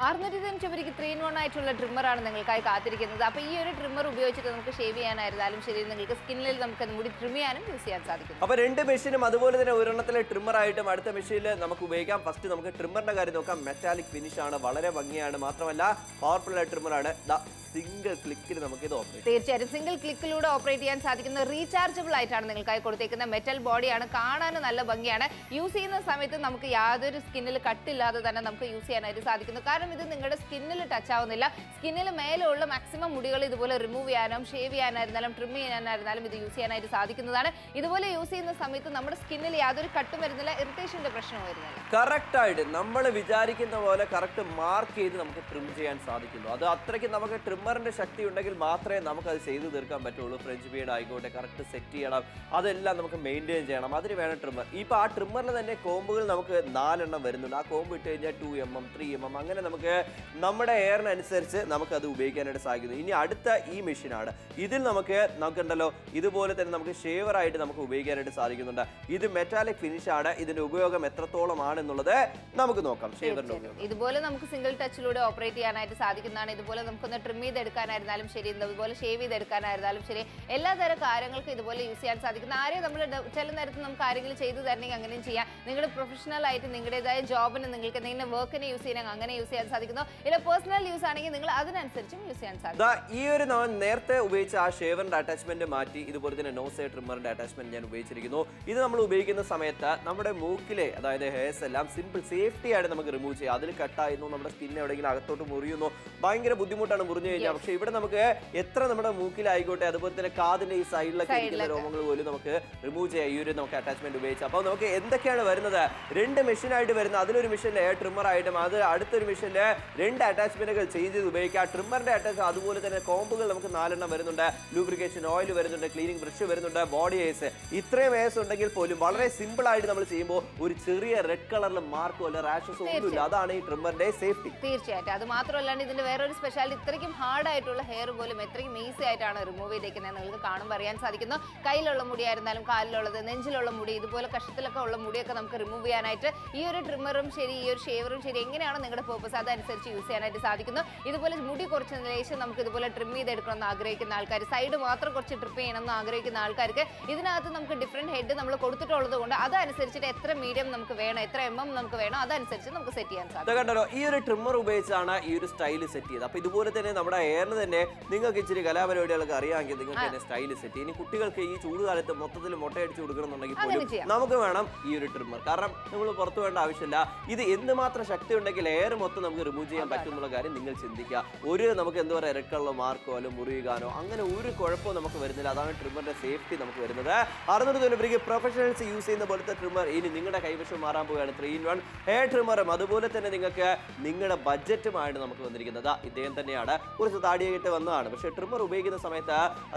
695 3-in-1 ആയിട്ടുള്ള ട്രിമ്മറാണ് നിങ്ങൾക്കായി കാത്തിരിക്കുന്നത്. അപ്പോൾ ഈ ഒരു ട്രിമ്മർ ഉപയോഗിച്ചിട്ട് നമുക്ക് ഷേവ് ചെയ്യാനായിരുന്നാലും ശരി, നിങ്ങൾക്ക് സ്കിന്നിൽ നമുക്ക് മുടി ട്രിം ചെയ്യാനും യൂസ് ചെയ്യാൻ സാധിക്കും. അപ്പോൾ 2 മെഷീനും അതുപോലെ തന്നെ ഒരെണ്ണത്തിലെ ട്രിമ്മർ ആയിട്ടും അടുത്ത മെഷീനിൽ നമുക്ക് ഉപയോഗിക്കാം. ഫസ്റ്റ് നമുക്ക് ട്രിമ്മറിന്റെ കാര്യം നോക്കാം. മെറ്റാലിക് ഫിനിഷ് ആണ്, വളരെ ഭംഗിയാണ്. മാത്രമല്ല പവർഫുൾ ആയ ട്രിമ്മറാണ്. സിംഗിൾ ക്ലിക്കിൽ നമുക്ക് ഇത് ഓപ്പറേറ്റ് തീർച്ചയായിട്ടും സിംഗിൾ ക്ലിക്കിലൂടെ ഓപ്പറേറ്റ് ചെയ്യാൻ സാധിക്കുന്ന റീചാർജബിൾ ആയിട്ടാണ് നിങ്ങൾക്കായി കൊടുത്തേക്കുന്ന. മെറ്റൽ ബോഡിയാണ്, കാണാനും നല്ല ഭംഗിയാണ്. യൂസ് ചെയ്യുന്ന സമയത്ത് നമുക്ക് യാതൊരു സ്കിന്നിൽ കട്ടില്ലാതെ തന്നെ നമുക്ക് യൂസ് ചെയ്യാനായിട്ട് സാധിക്കുന്നു. കാരണം ഇത് നിങ്ങളുടെ സ്കിന്നിൽ ടച്ച് ആവുന്നില്ല. സ്കിന്നിൽ മേലുള്ള മാക്സിമം മുടികൾ ഇതുപോലെ റിമൂവ് ചെയ്യാനും ഷേവ് ചെയ്യാനായിരുന്നാലും ട്രിം ചെയ്യാനായിരുന്നാലും ഇത് യൂസ് ചെയ്യാനായിട്ട് സാധിക്കുന്നതാണ്. ഇതുപോലെ യൂസ് ചെയ്യുന്ന സമയത്ത് നമ്മുടെ സ്കിന്നിൽ യാതൊരു കട്ടും വരുന്നില്ല, ഇറിറ്റേഷന്റെ പ്രശ്നവും വരുന്നില്ല. കറക്റ്റ് ആയിട്ട് നമ്മൾ വിചാരിക്കുന്ന പോലെ കറക്റ്റ് മാർക്ക് ചെയ്ത് നമുക്ക് ട്രിം ചെയ്യാൻ സാധിക്കുന്നു. അത് അത്രയ്ക്ക് നമുക്ക് ട്രിമ്മറിന്റെ ശക്തി ഉണ്ടെങ്കിൽ മാത്രമേ നമുക്ക് അത് ചെയ്ത് തീർക്കാൻ പറ്റുള്ളൂ. ഫ്രഞ്ച് ബിയേഡ് ആയിക്കോട്ടെ, കറക്റ്റ് സെറ്റ് ചെയ്യണം, അതെല്ലാം നമുക്ക് മെയിൻറ്റെയിൻ ചെയ്യണം. അതിന് വേണം ട്രിമ്മർ. ഇപ്പോൾ ആ ട്രിമ്മറിൽ തന്നെ കോമ്പുകൾ നമുക്ക് 4 എണ്ണം വരുന്നുണ്ട്. ആ കോമ്പ് ഇട്ട് കഴിഞ്ഞാൽ 2mm 3mm അങ്ങനെ നമുക്ക് നമ്മുടെ എയറിനനുസരിച്ച് നമുക്കത് ഉപയോഗിക്കാനായിട്ട് സാധിക്കുന്നു. ഇനി അടുത്ത ഈ മെഷീനാണ്. ഇതിൽ നമുക്കുണ്ടല്ലോ ഇതുപോലെ തന്നെ നമുക്ക് ഷേവറായിട്ട് നമുക്ക് ഉപയോഗിക്കാനായിട്ട് സാധിക്കുന്നുണ്ട്. ഇത് മെറ്റാലിക് ഫിനിഷ് ആണ്. ഇതിന്റെ ഉപയോഗം എത്രത്തോളം ആണെന്നുള്ളത് നമുക്ക് നോക്കാം. ഷേവറിന്റെ ഉപയോഗം ഇതുപോലെ നമുക്ക് സിംഗിൾ ടച്ചിലൂടെ ഓപ്പറേറ്റ് ചെയ്യാനായിട്ട് സാധിക്കുന്നതാണ്. ഇതുപോലെ നമുക്കൊന്ന് ട്രിം ചെയ്തെടുക്കാനായിരുന്നാലും ശരി, ഇതുപോലെ ഷേവ് ചെയ്തെടുക്കാനായിരുന്നാലും ശരി, എല്ലാ തരം കാര്യങ്ങൾക്കും ഇതുപോലെ യൂസ് ചെയ്യാൻ സാധിക്കുന്ന. ആരെയും നമ്മൾ ചില നേരത്ത് നമുക്ക് ആരെങ്കിലും ചെയ്തു തരണമെങ്കിൽ അങ്ങനെയും ചെയ്യാം. നിങ്ങളുടെ പ്രൊഫഷണൽ ആയിട്ട് നിങ്ങളുടേതായ ജോബിന് നിങ്ങൾക്ക് എന്തെങ്കിലും വർക്കിന് യൂസ് ചെയ്യണമെങ്കിൽ അങ്ങനെ യൂസ് ചെയ്യാൻ സാധിക്കുന്നു. ഇല്ല പേഴ്സണൽ യൂസ് ആണെങ്കിൽ നിങ്ങൾ അതിനനുസരിച്ചും യൂസ് ചെയ്യാൻ സാധിക്കും. ഈ ഒരു നേരത്തെ ഉപയോഗിച്ച ആ ഷേവറിന്റെ അറ്റാച്ച്മെന്റ് മാറ്റി ഇതുപോലെ തന്നെ നോസെയർ ട്രിമ്മറിന്റെ അറ്റാച്ച്മെന്റ് ഞാൻ ഉപയോഗിച്ചിരിക്കുന്നു. ഇത് നമ്മൾ ഉപയോഗിക്കുന്ന സമയത്ത് നമ്മുടെ മൂക്കിലെ, അതായത് ഹെയർസ് എല്ലാം സിമ്പിൾ സേഫ്റ്റി ആയിട്ട് നമുക്ക് റിമൂവ് ചെയ്യാം. അതിൽ കട്ടായിരുന്നു, നമ്മുടെ സ്കിൻ എവിടെയെങ്കിലും അകത്തോട്ട് മുറിയുന്നു, ഭയങ്കര ബുദ്ധിമുട്ടാണ് മുറിഞ്ഞു കഴിഞ്ഞാൽ. പക്ഷെ ഇവിടെ നമുക്ക് എത്ര നമ്മുടെ മൂക്കിലായിക്കോട്ടെ, അതുപോലെ തന്നെ കാതിന്റെ ഈ സൈഡിലൊക്കെ ഇരിക്കുന്ന രോമങ്ങൾ പോലും നമുക്ക് റിമൂവ് ചെയ്യാം ഈ ഒരു നമുക്ക് അറ്റാച്ച്മെന്റ് ഉപയോഗിച്ച്. അപ്പോൾ നമുക്ക് എന്തൊക്കെയാണ് വരുന്നത്, 2 മെഷീനായിട്ട് വരുന്നത്. അതിലൊരു മെഷീനിൽ എയർ ട്രിമ്മർ ആയിട്ടും അത് അടുത്തൊരു മെഷീനിൽ 2 അറ്റാച്ച്മെന്റുകൾ ചെയ്ത് ഉപയോഗിക്കാം. ട്രിമ്മറിന്റെ അറ്റാച്ച് അതുപോലെ തന്നെ കോമ്പുകൾ നമുക്ക് 4 എണ്ണം വരുന്നുണ്ട്. ലൂബ്രിക്കേഷൻ ഓയിൽ വരുന്നുണ്ട്, ക്ലീനിങ് ബ്രഷ് വരുന്നുണ്ട്, ബോഡി ഹെയർസ്. ഇത്രയും ഹെയർസ് ഉണ്ടെങ്കിൽ പോലും വളരെ സിമ്പിൾ ആയിട്ട് നമ്മൾ ചെയ്യുമ്പോൾ ഒരു ചെറിയ റെഡ് കളറിൽ മാർക്കോ അല്ല റാഷസോ ഒന്നുമില്ല. അതാണ് ഈ ട്രിമ്മറിന്റെ സേഫ്റ്റി. തീർച്ചയായിട്ടും. അത് മാത്രമല്ലാണ്ട് ഇതിന്റെ വേറൊരു സ്പെഷ്യാലിറ്റി, ഇത്രയ്ക്കും ഹാർഡ് ആയിട്ടുള്ള ഹെയർ പോലും എത്രയും ഈസി ആയിട്ടാണ് റിമൂവ് ചെയ്തേക്കുന്നത്. നിങ്ങൾക്ക് കാണുമ്പോൾ അറിയാൻ സാധിക്കുന്നു. കയ്യിലുള്ള മുടിയായിരുന്നാലും കാലിലുള്ളത്, നെഞ്ചിലുള്ള മുടി, ഇതുപോലെ കഷത്തിലൊക്കെ ഉള്ള മുടിയൊക്കെ നമുക്ക് റിമൂവ് ചെയ്യാനായിട്ട് ഈ ഒരു ട്രിമ്മറും ശരി, ഈ ഒരു ഷേവറും ശരി, എങ്ങനെയാണ് നിങ്ങളുടെ പേർപ്പസ് അതനുസരിച്ച് യൂസ് ചെയ്യാനായിട്ട് സാധിക്കുന്നു. ഇതുപോലെ മുടി കുറച്ച് ലേശം നമുക്ക് ഇതുപോലെ ട്രിം ചെയ്തെടുക്കണമെന്ന് ആഗ്രഹിക്കുന്ന ആൾക്കാർ, സൈഡ് മാത്രം കുറച്ച് ട്രിപ്പ് ചെയ്യണമെന്ന് ആഗ്രഹിക്കുന്ന ആൾക്കാർക്ക് ഇതിനകത്ത് നമുക്ക് ഡിഫറെന്റ് ഹെഡ് നമ്മൾ കൊടുത്തിട്ടുള്ളത് കൊണ്ട് അതനുസരിച്ചിട്ട് എത്ര മീഡിയം നമുക്ക് വേണം, എത്ര നമുക്ക് വേണം, അതനുസരിച്ച് നമുക്ക് സെറ്റ് ചെയ്യാൻ സാധിക്കും. കണ്ടല്ലോ, ഈ ഒരു ട്രിമ്മർ ഉപയോഗിച്ചാണ് ഈ ഒരു സ്റ്റൈല് സെറ്റ് ചെയ്തത്. അപ്പൊ ഇതുപോലെ തന്നെ നമ്മുടെ എയറിൽ തന്നെ നിങ്ങൾക്ക് ഇച്ചിരി കലാപരിപാടികളൊക്കെ അറിയാമെങ്കിൽ നിങ്ങൾക്ക് തന്നെ സ്റ്റൈല് സെറ്റ് ചെയ്യും. ഇനി കുട്ടികൾക്ക് ഈ ചൂടുകാലത്ത് മൊത്തത്തിൽ മുട്ടയടിച്ച് കൊടുക്കണമെന്നുണ്ടെങ്കിൽ പോലും നമുക്ക് വേണം ഈ ഒരു ട്രിമ്മർ. കാരണം നമ്മൾ പുറത്തു വേണ്ട ആവശ്യമില്ല. ഇത് എന്തുമാത്രം ശക്തി ഉണ്ടെങ്കിൽ എയർ മൊത്തം നമുക്ക് റിമൂവ് ചെയ്യാൻ പറ്റും എന്നുള്ള കാര്യം നിങ്ങൾ ചിന്തിക്കുക. ഒരു നമുക്ക് എന്താ പറയുക ഇരക്കുള്ള മാർക്കോ അല്ലെങ്കിൽ മുറിയുകാനോ അങ്ങനെ ഒരു കുഴപ്പവും നമുക്ക് വരുന്നില്ല. അതാണ് ട്രിമ്മറിന്റെ സേഫ്റ്റി നമുക്ക് വരുന്നത്. 600 രൂപയ്ക്ക് പ്രൊഫഷണൽസ് യൂസ് ചെയ്യുന്ന പോലത്തെ ട്രിമ്മർ ഇനി നിങ്ങളുടെ കൈവശം മാറാൻ പോവുകയാണ്. 3-in-1 ഹെയർ ട്രിമ്മറും അതുപോലെ തന്നെ നിങ്ങൾക്ക് നിങ്ങളുടെ ബഡ്ജറ്റുമായിട്ട് നമുക്ക് വന്നിരിക്കുന്നത് ഇദ്ദേഹം തന്നെയാണ്. കുറച്ച് താടിയായിട്ട് വന്നതാണ്. പക്ഷേ ട്രിമ്മർ ഉപയോഗിക്കുന്ന സമയത്ത്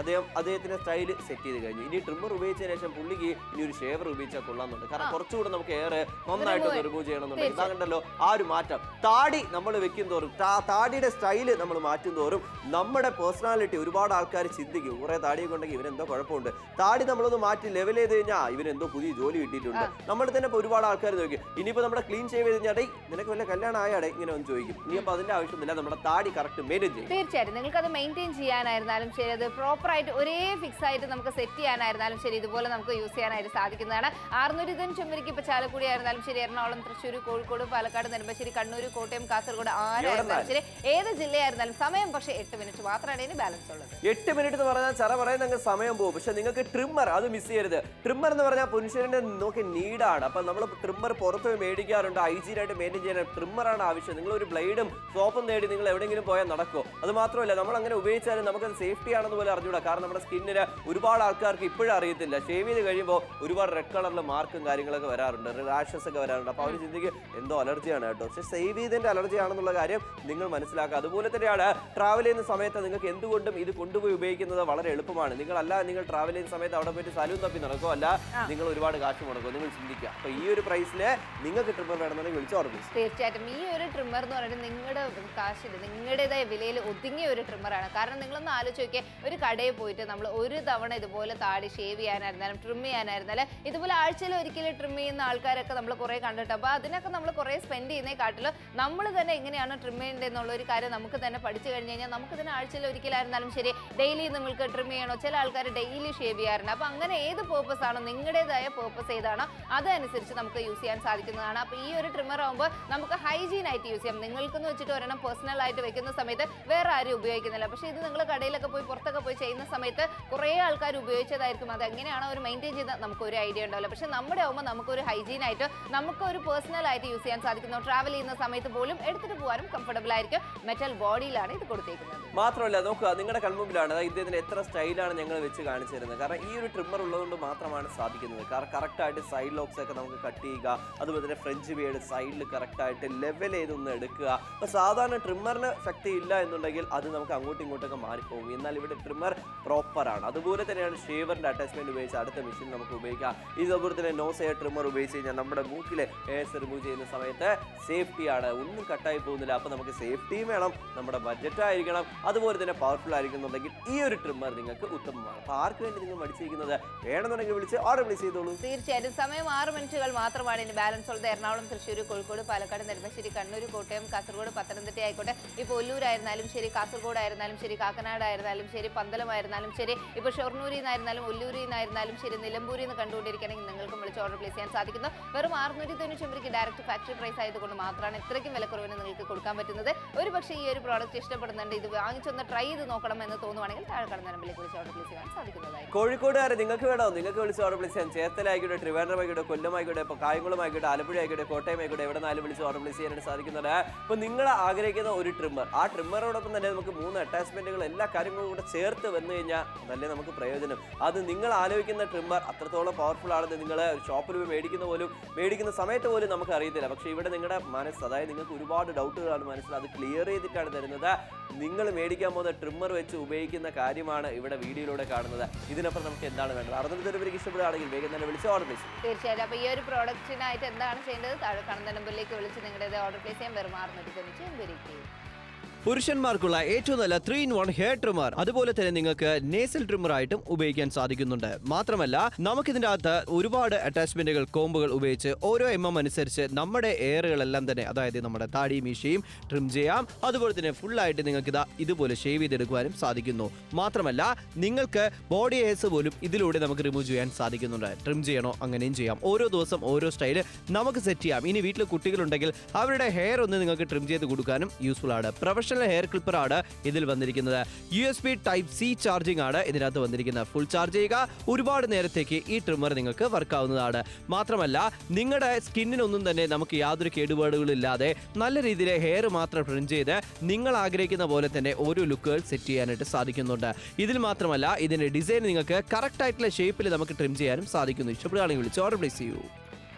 അദ്ദേഹത്തിന്റെ സ്റ്റൈൽ സെറ്റ് ചെയ്ത് കഴിഞ്ഞു. ഇനി ട്രിമ്മർ ഉപയോഗിച്ചതിന് ശേഷം പുള്ളിക്ക് ഇനി ഒരു ഷേവർ ഉപയോഗിച്ചാൽ കൊള്ളാമെന്നുണ്ട്. കാരണം കുറച്ചുകൂടെ നമുക്ക് എയർ നന്നായിട്ട് റിമൂവ് ചെയ്യണമെന്നുണ്ടെങ്കിൽ ഇതാകണ്ടല്ലോ ആ ഒരു മാറ്റം. താടി നമ്മൾ വെക്കും തോറും താടിയുടെ സ്റ്റൈല് നമ്മൾ മാറ്റും തോറും നമ്മുടെ പേഴ്സണാലിറ്റി ഒരുപാട് ആൾക്കാർ ചിന്തിക്കും. കുറെ താടിയൊക്കെ ഉണ്ടെങ്കിൽ ഇവരെന്തോ കുഴപ്പമുണ്ട്. താടി നമ്മളൊന്ന് മാറ്റി ലെവൽ ചെയ്ത് കഴിഞ്ഞാൽ ഇവരെന്തോ പുതിയ ജോലി കിട്ടിയിട്ടുണ്ട്. നമ്മൾ തന്നെ ഒരുപാട് ആൾക്കാർ ചോദിക്കും. ഇനിയിപ്പോൾ നമ്മുടെ ക്ലീൻ ഷേവ് ചെയ്ത് കഴിഞ്ഞാൽ നിനക്ക് വല്ല കല്യാണം ആയാടെ ഇങ്ങനെ ഒന്ന് ചോദിക്കും. ഇനിയിപ്പോൾ അതിന്റെ ആവശ്യമില്ല. നമ്മുടെ താടി കറക്റ്റ് മെയിൻറ്റെയിൻ ചെയ്യും. തീർച്ചയായിട്ടും നിങ്ങൾക്ക് അത് മെയിൻറ്റെയിൻ ചെയ്യാനായിരുന്നാലും ശരി, അത് പ്രോപ്പർ ആയിട്ട് ഒരേ ഫിക്സ് ആയിട്ട് നമുക്ക് സെറ്റ് ചെയ്യാനായിരുന്നാലും ശരി, ഇതുപോലെ നമുക്ക് യൂസ് ചെയ്യാനായിട്ട് സാധിക്കുന്നതാണ്. 600 ചുമരിക്ക് ഇപ്പൊ ചാലക്കുടി ആയിരുന്നാലും ശരി, എറണാകുളം, തൃശ്ശൂർ, കോഴിക്കോട്, പാലക്കാട്, നെടുമ്പാശ്ശേരി, കണ്ണൂർ, കോട്ടയം, കാസർഗോഡ് ആരായിരുന്നാലും ശരി, ഏത് ജില്ലയായിരുന്നാലും സമയം പക്ഷേ 8 മിനിറ്റ് മാത്രമാണ് ഇനി ബാലൻസ് ഉള്ളത്. 8 മിനിറ്റ് എന്ന് പറഞ്ഞാൽ ചറ പറയാൻ നിങ്ങൾക്ക് സമയം പോകും. പക്ഷെ നിങ്ങൾക്ക് ട്രിമ്മർ അത് മിസ് ചെയ്യരുത്. ട്രിമ്മർ എന്ന് പറഞ്ഞാൽ പുരുഷന്റെ നോക്കി നീഡാണ്. അപ്പൊ നമ്മൾ ട്രിമ്മർ പുറത്ത് പോയി മേടിക്കാറുണ്ട്. ഹൈജീനായിട്ട് മെയിൻറ്റെയിൻ ചെയ്യാൻ ട്രിമ്മറാണ് ആവശ്യം. നിങ്ങൾ ഒരു ബ്ലേഡും സോപ്പും നേടി നിങ്ങൾ എവിടെയെങ്കിലും പോയാൽ നടക്കും. അത് മാത്രമല്ല നമ്മൾ അങ്ങനെ ഉപയോഗിച്ചാലും നമുക്കത് സേഫ്റ്റി ആണെന്ന് പോലെ അറിഞ്ഞൂടാ. കാരണം നമ്മുടെ സ്കിന്നിന് ഒരുപാട് ആൾക്കാർക്ക് ഇപ്പോഴും അറിയത്തില്ല. ഷേവ് ചെയ്ത് കഴിയുമ്പോൾ ഒരുപാട് റെഡ് കളറിലെ മാർക്കും കാര്യങ്ങളൊക്കെ വരാറുണ്ട്, റാഷസ് ഒക്കെ വരാറുണ്ട്. അപ്പോൾ അവർ ചിന്തിക്കും എന്തോ അലർജിയാണ് കേട്ടോ. പക്ഷേ സേവ് ചെയ്തതിന്റെ അലർജി ആണെന്നുള്ള കാര്യം നിങ്ങൾ മനസ്സിലാക്കുക. അതുപോലെ തന്നെയാണ് ട്രാവൽ ചെയ്യുന്ന സമയത്ത് നിങ്ങൾക്ക് എന്തുകൊണ്ടും ഇത് കൊണ്ടുപോയി ഉപയോഗിക്കുന്നത് വളരെ എളുപ്പമാണ്. നിങ്ങൾ ട്രാവൽ ചെയ്യുന്ന സമയത്ത് അവിടെ പോയിട്ട് സലൂൺ തപ്പി നടക്കുമോ, അല്ല നിങ്ങൾ ഒരുപാട് കാശ് മുടക്കും. നിങ്ങൾ ചിന്തിക്കുക. അപ്പോൾ ഈ ഒരു പ്രൈസിൽ നിങ്ങൾക്ക് ട്രിമ്മർ വേണമെന്നുണ്ടെങ്കിൽ വിളിച്ച് ഓർമ്മിച്ചു. തീർച്ചയായിട്ടും ഈ ഒരു ട്രിമ്മർ എന്ന് പറയുന്നത് നിങ്ങളുടെ കാശിൽ നിങ്ങളുടേതായ വിലയിൽ ഒതുങ്ങിയ ഒരു ട്രിമ്മറാണ്. കാരണം നിങ്ങളൊന്ന് ആലോചിച്ച് നോക്കിയാൽ ഒരു കടയിൽ പോയിട്ട് നമ്മൾ ഒരു തവണ ഇതുപോലെ താടി ഷേവ് ചെയ്യാനായിരുന്നാലും ട്രിം ചെയ്യാനായിരുന്നാലും ഇതുപോലെ ആഴ്ചയിൽ ഒരിക്കലും ട്രിം ചെയ്യുന്ന ആൾക്കാരൊക്കെ നമ്മൾ കുറേ കണ്ടിട്ട്, അപ്പോൾ അതിനൊക്കെ നമ്മൾ കുറേ സ്പെൻഡ് ചെയ്യുന്നതിനെക്കാട്ടിലും നമ്മൾ തന്നെ എങ്ങനെയാണ് ട്രിം ചെയ്യേണ്ടത് എന്നുള്ള ഒരു കാര്യം നമുക്ക് തന്നെ പഠിച്ചു കഴിഞ്ഞ് കഴിഞ്ഞാൽ നമുക്ക് തന്നെ ആഴ്ചയിൽ ഒരിക്കലായിരുന്നാലും ശരി ഡെയിലി നിങ്ങൾക്ക് ട്രിം ചെയ്യണോ. ചില ആൾക്കാർ ഡെയിലി ഷേവ് ചെയ്യാറുണ്ട്. അപ്പോൾ അങ്ങനെ ഏത് പേർപ്പസ് ആണോ നിങ്ങളുടേതായ പേർപ്പസ് ഏതാണോ അതനുസരിച്ച് നമുക്ക് യൂസ് ചെയ്യാൻ സാധിക്കുന്നതാണ്. അപ്പോൾ ഈ ഒരു ട്രിമ്മർ ആകുമ്പോൾ നമുക്ക് ഹൈജീൻ ആയിട്ട് യൂസ് ചെയ്യാം. നിങ്ങൾക്കെന്ന് വെച്ചിട്ട് ഒരെണ്ണം പേഴ്സണൽ ആയിട്ട് വെക്കുന്ന സമയത്ത് വേറെ ആരും ഉപയോഗിക്കുന്നില്ല. പക്ഷേ ഇത് നിങ്ങൾ കടയിലൊക്കെ പോയി പുറത്തൊക്കെ പോയി ചെയ്യുന്ന സമയത്ത് കുറേ ആൾക്കാർ ഉപയോഗിച്ചതായിരിക്കും. അത് എങ്ങനെയാണോ അവർ മെയിൻറ്റെയിൻ ചെയ്താൽ നമുക്കൊരു ഐഡിയ ഉണ്ടാവില്ല. പക്ഷേ നമ്മുടെ ആകുമ്പോൾ നമുക്കൊരു ഹൈജീൻ ആയിട്ട് നമുക്കൊരു പേഴ്സണൽ ആയിട്ട് യൂസ് ചെയ്യാൻ സാധിക്കുന്നു. ട്രാവൽ ചെയ്യുന്ന സമയത്ത് പോലും എടുത്തിട്ട് പോകാനും കംഫർട്ടബിൾ ആയിരിക്കും. മെറ്റൽ ബോഡിയിലാണ് ഇത് കൊടുത്തേക്കുന്നത്. മാത്രമല്ല നോക്കുക, നിങ്ങളുടെ കൺമുമ്പിലാണ് ഇദ്ദേഹത്തിന് എത്ര സ്റ്റൈലാണ് ഞങ്ങൾ വെച്ച് കാണിച്ചു തരുന്നത്. കാരണം ഈ ഒരു ട്രിമ്മർ ഉള്ളതുകൊണ്ട് മാത്രമാണ് സാധിക്കുന്നത്. കാരണം കറക്റ്റായിട്ട് സൈഡ് ലോക്സ് ഒക്കെ നമുക്ക് കട്ട് ചെയ്യുക, അതുപോലെ തന്നെ ഫ്രഞ്ച് ബിയേഡ് സൈഡിൽ കറക്റ്റായിട്ട് ലെവൽ ചെയ്തൊന്ന് എടുക്കുക. അപ്പോൾ സാധാരണ ട്രിമ്മറിന് ശക്തി ഇല്ല എന്നുണ്ടെങ്കിൽ അത് നമുക്ക് അങ്ങോട്ടും ഇങ്ങോട്ടൊക്കെ മാറിപ്പോകും. എന്നാൽ ഇവിടെ ട്രിമ്മർ പ്രോപ്പറാണ്. അതുപോലെ തന്നെയാണ് ഷേവറിൻ്റെ അറ്റാച്ച്മെൻറ്റ് ഉപയോഗിച്ച് അടുത്ത മെഷീൻ നമുക്ക് ഉപയോഗിക്കാം. ഇതുപോലെ തന്നെ നോസ് ഹെയർ ട്രിമ്മർ ഉപയോഗിച്ച് കഴിഞ്ഞാൽ നമ്മുടെ മൂക്കിലെ ഹെയർസ് റിമൂവ് ചെയ്യുന്ന സമയത്ത് സേഫ്റ്റിയാണ്, ഒന്നും കട്ടായി പോകുന്നില്ല. അപ്പോൾ നമുക്ക് സേഫ്റ്റിയും വേണം, നമ്മുടെ ബഡ്ജറ്റ് ആയിരിക്കണം, അതുപോലെ തന്നെ പവർഫുൾ ആയിരിക്കുന്നുണ്ടെങ്കിൽ ഈ ഒരു ട്രിമ്മർ നിങ്ങൾക്ക് ഉത്തമമാണ്. അപ്പോൾ ആർക്ക് വേണ്ടി നിങ്ങൾ മടിച്ചിരിക്കുന്നത് വേണമെന്നുണ്ടെങ്കിൽ വിളിച്ച് ഓർഡർ പ്ലേസ് ചെയ്തോളൂ. തീർച്ചയായിട്ടും സമയം 6 മിനിറ്റുകൾ മാത്രമാണ് ഇനി ബാലൻസ് ഉള്ളത്. എറണാകുളം, തൃശ്ശൂർ, കോഴിക്കോട്, പാലക്കാട്, നെടുമ്പാശ്ശേരി, കണ്ണൂർ, കോട്ടയം, കാസർഗോഡ്, പത്തനംതിട്ട ആയിക്കോട്ടെ, ഇപ്പോൾ ഒല്ലൂരായിരുന്നാലും ശരി, കാസർഗോഡ് ആയിരുന്നാലും ശരി, കാക്കനാട് ആയിരുന്നാലും ശരി, പന്തലമായിരുന്നാലും ശരി, ഇപ്പോൾ ഷൊർണൂരിൽ നിന്നായിരുന്നാലും ഒല്ലൂരിൽ നിന്നായിരുന്നാലും ശരി, നിലമ്പൂരിൽ നിന്ന് കണ്ടുകൊണ്ടിരിക്കുകയാണെങ്കിൽ നിങ്ങൾക്കും വിളിച്ച് ഓർഡർ പ്ലേസ് ചെയ്യാൻ സാധിക്കുന്നു. വെറും 695 ഡയറക്റ്റ് ഫാക്ടറി പ്രൈസ് ആയതുകൊണ്ട് മാത്രമാണ് ഇത്രയ്ക്കും വിലക്കുറവിന് നിങ്ങൾക്ക് കൊടുക്കാൻ പറ്റുന്നത്. ഒരു പക്ഷേ ഈ ഒരു പ്രോഡക്റ്റ് ഇഷ്ടപ്പെടുന്നുണ്ട്, ഇത് വാങ്ങിച്ചൊന്ന് ട്രൈ ചെയ്ത് നോക്കണം എന്ന് തോന്നുവാണെങ്കിൽ താഴെ കടന്ന നമ്പറിലേക്ക് വിളിച്ച് ഓർഡർ പ്ലേസ് ചെയ്യാൻ സാധിക്കുന്നതായിരിക്കും. കോഴിക്കോടുകാരെ നിങ്ങൾക്ക് വേണോ, നിങ്ങൾക്ക് വിളിച്ച് ഓർഡർ പ്ലേസ് ചെയ്യാൻ ചേർത്തല ആയിക്കോട്ടെ, ട്രിവാൻഡ്രം ആയിക്കോട്ടെ, കൊല്ലം ആയിക്കോട്ടെ, ഇപ്പോൾ കായംകുളം ആയിക്കോട്ടെ, ആലപ്പുഴ ആയിക്കോട്ടെ, കോട്ടയം ആയിക്കോട്ടെ, എവിടെ നിന്നാലും വിളിച്ച് ഓർഡർ പ്ലേസ് ചെയ്യാനായിട്ട് സാധിക്കുന്നുണ്ട്. അപ്പോൾ നിങ്ങൾ ആഗ്രഹിക്കുന്ന ഒരു ട്രിമ്മർ, ആ ട്രിമ്മറോടൊപ്പം തന്നെ നമുക്ക് 3 അറ്റാച്ച്മെന്റുകൾ എല്ലാ കാര്യങ്ങളും കൂടെ ചേർത്ത് വന്നു കഴിഞ്ഞാൽ അതല്ലേ നമുക്ക് പ്രയോജനം. അത് നിങ്ങൾ ആലോചിക്കുന്ന ട്രിമ്മർ അത്രത്തോളം പവർഫുൾ ആണെന്ന് നിങ്ങൾ ഷോപ്പിൽ പോയി മേടിക്കുന്ന സമയത്ത് പോലും നമുക്ക് അറിയത്തില്ല. പക്ഷേ ഇവിടെ നിങ്ങളുടെ മനസ്സ്, അതായത് നിങ്ങൾക്ക് ഒരുപാട് ഡൗട്ടുകളാണ് മനസ്സിൽ, അത് ക്ലിയർ ചെയ്തിട്ടാണ് തരുന്നത്. നിങ്ങൾ മേടിക്കാൻ പോകുന്ന ട്രിമ്മർ വെച്ച് ഉപയോഗിക്കുന്ന കാര്യമാണ് ഇവിടെ വീഡിയോയിലൂടെ കാണുന്നത്. ഇതിനപ്പുറം നമുക്ക് എന്താണ് വേണ്ടത്? 600 രൂപയ്ക്ക് ഇഷ്ടപ്പെടുകയാണെങ്കിൽ വേഗം തന്നെ വിളിച്ച് ഓർഡർ പ്ലേസ് ചെയ്യും. തീർച്ചയായിട്ടും. അപ്പോൾ ഈ ഒരു പ്രോഡക്റ്റിനായിട്ട് എന്താണ് ചെയ്യേണ്ടത്? താഴെ കാണുന്ന നമ്പറിലേക്ക് വിളിച്ച് നിങ്ങളുടെ ഓർഡർ പ്ലേസ് ചെയ്യാൻ വെറും 695 രൂപയ്ക്ക്. പുരുഷന്മാർക്കുള്ള ഏറ്റവും നല്ല 3-in-1 ഹെയർ ട്രിമ്മർ, അതുപോലെ തന്നെ നിങ്ങൾക്ക് നേസൽ ട്രിമ്മർ ആയിട്ടും ഉപയോഗിക്കാൻ സാധിക്കുന്നുണ്ട്. മാത്രമല്ല നമുക്കിതിന്റെ അകത്ത് ഒരുപാട് അറ്റാച്ച്മെന്റുകൾ, കോമ്പുകൾ ഉപയോഗിച്ച് ഓരോ അനുസരിച്ച് നമ്മുടെ എയറുകളെല്ലാം തന്നെ, അതായത് നമ്മുടെ താടി മീശയും ട്രിം ചെയ്യാം. അതുപോലെ തന്നെ ഫുള്ളായിട്ട് നിങ്ങൾക്ക് ഇതുപോലെ ഷേവ് ചെയ്തെടുക്കുവാനും സാധിക്കുന്നു. മാത്രമല്ല നിങ്ങൾക്ക് ബോഡി ഹെയർസ് പോലും ഇതിലൂടെ നമുക്ക് റിമൂവ് ചെയ്യാൻ സാധിക്കുന്നുണ്ട്. ട്രിം ചെയ്യണോ അങ്ങനെയും ചെയ്യാം. ഓരോ ദിവസം ഓരോ സ്റ്റൈല് നമുക്ക് സെറ്റ് ചെയ്യാം. ഇനി വീട്ടിൽ കുട്ടികളുണ്ടെങ്കിൽ അവരുടെ ഹെയർ ഒന്ന് നിങ്ങൾക്ക് ട്രിം ചെയ്ത് കൊടുക്കാനും യൂസ്ഫുൾ ആണ്. പ്രൊഫഷണൽ ഹെയർ ക്ലിപ്പർ ആണ് ഇതിൽ വന്നിരിക്കുന്നത്. USB Type-C ചാർജിംഗ് ആണ് ഇതിനകത്ത് വന്നിരിക്കുന്നത്. ഫുൾ ചാർജ് ചെയ്യുക, ഒരുപാട് നേരത്തേക്ക് ഈ ട്രിമ്മർ നിങ്ങൾക്ക് വർക്ക് ആവുന്നതാണ്. മാത്രമല്ല നിങ്ങളുടെ സ്കിന്നിനൊന്നും തന്നെ നമുക്ക് യാതൊരു കേടുപാടുകളും ഇല്ലാതെ നല്ല രീതിയിൽ ഹെയർ മാത്രം ട്രിം ചെയ്ത് നിങ്ങൾ ആഗ്രഹിക്കുന്ന പോലെ തന്നെ ഓരോ ലുക്കുകൾ സെറ്റ് ചെയ്യാനായിട്ട് സാധിക്കുന്നുണ്ട്. ഇതിൽ മാത്രമല്ല ഇതിന്റെ ഡിസൈൻ നിങ്ങൾക്ക് കറക്റ്റ് ആയിട്ടുള്ള ഷേപ്പിൽ നമുക്ക് ട്രിം ചെയ്യാനും സാധിക്കുന്നു. ഇഷ്ടപ്പെടുകയാണെങ്കിൽ വിളിച്ച് ഓർഡർ പ്ലേസ് ചെയ്യൂ.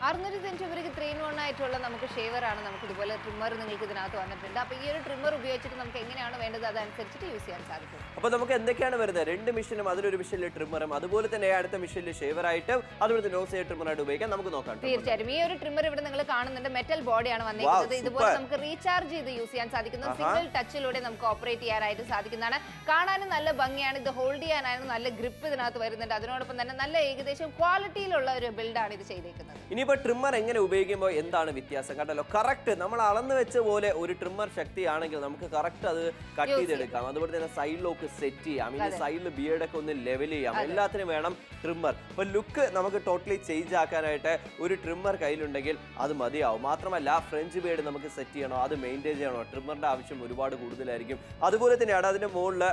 695 3-in-1 ആയിട്ടുള്ള നമുക്ക് ഷേവർ ആണ്. നമുക്ക് ഇതുപോലെ ട്രിമ്മർ നിങ്ങൾക്ക് ഇതിനകത്ത് വന്നിട്ടുണ്ട്. അപ്പോൾ ഈ ഒരു ട്രിമ്മർ ഉപയോഗിച്ചിട്ട് നമുക്ക് എങ്ങനെയാണ് വേണ്ടത് അതനുസരിച്ചിട്ട് യൂസ് ചെയ്യാൻ സാധിക്കും. അപ്പോൾ നമുക്ക് എന്തൊക്കെയാണ് വരുന്നത്? 2 മെഷീനും അതിലൊരു മെഷീനിൽ ട്രിമ്മറും, അതുപോലെ തന്നെ അടുത്ത മെഷീനിൽ ഷേവർ ആയിട്ടും അതുപോലെ തന്നെ നോസ് ട്രിമ്മറായിട്ട് ഉപയോഗിക്കാൻ നമുക്ക് നോക്കാം. തീർച്ചയായും ഈ ഒരു ട്രിമ്മർ ഇവിടെ നിങ്ങൾ കാണുന്നുണ്ട്, മെറ്റൽ ബോഡിയാണ് വന്നിരിക്കുന്നത്. ഇതുപോലെ നമുക്ക് റീചാർജ് ചെയ്ത് യൂസ് ചെയ്യാൻ സാധിക്കുന്നു. സിംഗിൾ ടച്ചിലൂടെ നമുക്ക് ഓപ്പറേറ്റ് ചെയ്യാനായിട്ട് സാധിക്കുന്നതാണ്. കാണാനും നല്ല ഭംഗിയാണ്. ഇത് ഹോൾഡ് ചെയ്യാനായിരുന്നു നല്ല ഗ്രിപ്പ് ഇതിനകത്ത് വരുന്നുണ്ട്. അതിനോടൊപ്പം തന്നെ നല്ല ഏകദേശം ക്വാളിറ്റിയിലുള്ള ഒരു ബിൽഡാണ് ഇത് ചെയ്തേക്കുന്നത്. ഇനിയിപ്പോൾ ട്രിമ്മർ എങ്ങനെ ഉപയോഗിക്കുമ്പോൾ എന്താണ് വ്യത്യാസം കണ്ടല്ലോ? കറക്റ്റ് നമ്മൾ അളന്ന് വെച്ച പോലെ ഒരു ട്രിമ്മർ ശക്തിയാണെങ്കിൽ നമുക്ക് കറക്റ്റ് അത് കട്ട് ചെയ്തെടുക്കാം. അതുപോലെ തന്നെ സൈഡിലൊക്കെ സെറ്റ് ചെയ്യാം. ഇനി സൈഡിൽ ബിയർഡൊക്കെ ഒന്ന് ലെവൽ ചെയ്യാം. എല്ലാത്തിനും വേണം ട്രിമ്മർ. അപ്പോൾ ലുക്ക് നമുക്ക് ടോട്ടലി ചേഞ്ച് ആക്കാനായിട്ട് ഒരു ട്രിമ്മർ കയ്യിലുണ്ടെങ്കിൽ അത് മതിയാവും. മാത്രമല്ല ഫ്രഞ്ച് ബിയർഡ് നമുക്ക് സെറ്റ് ചെയ്യണോ, അത് മെയിൻറ്റെയിൻ ചെയ്യണോ, ട്രിമ്മറിന്റെ ആവശ്യം ഒരുപാട് കൂടുതലായിരിക്കും. അതുപോലെ തന്നെയാണ് അതിന്റെ മുകളിൽ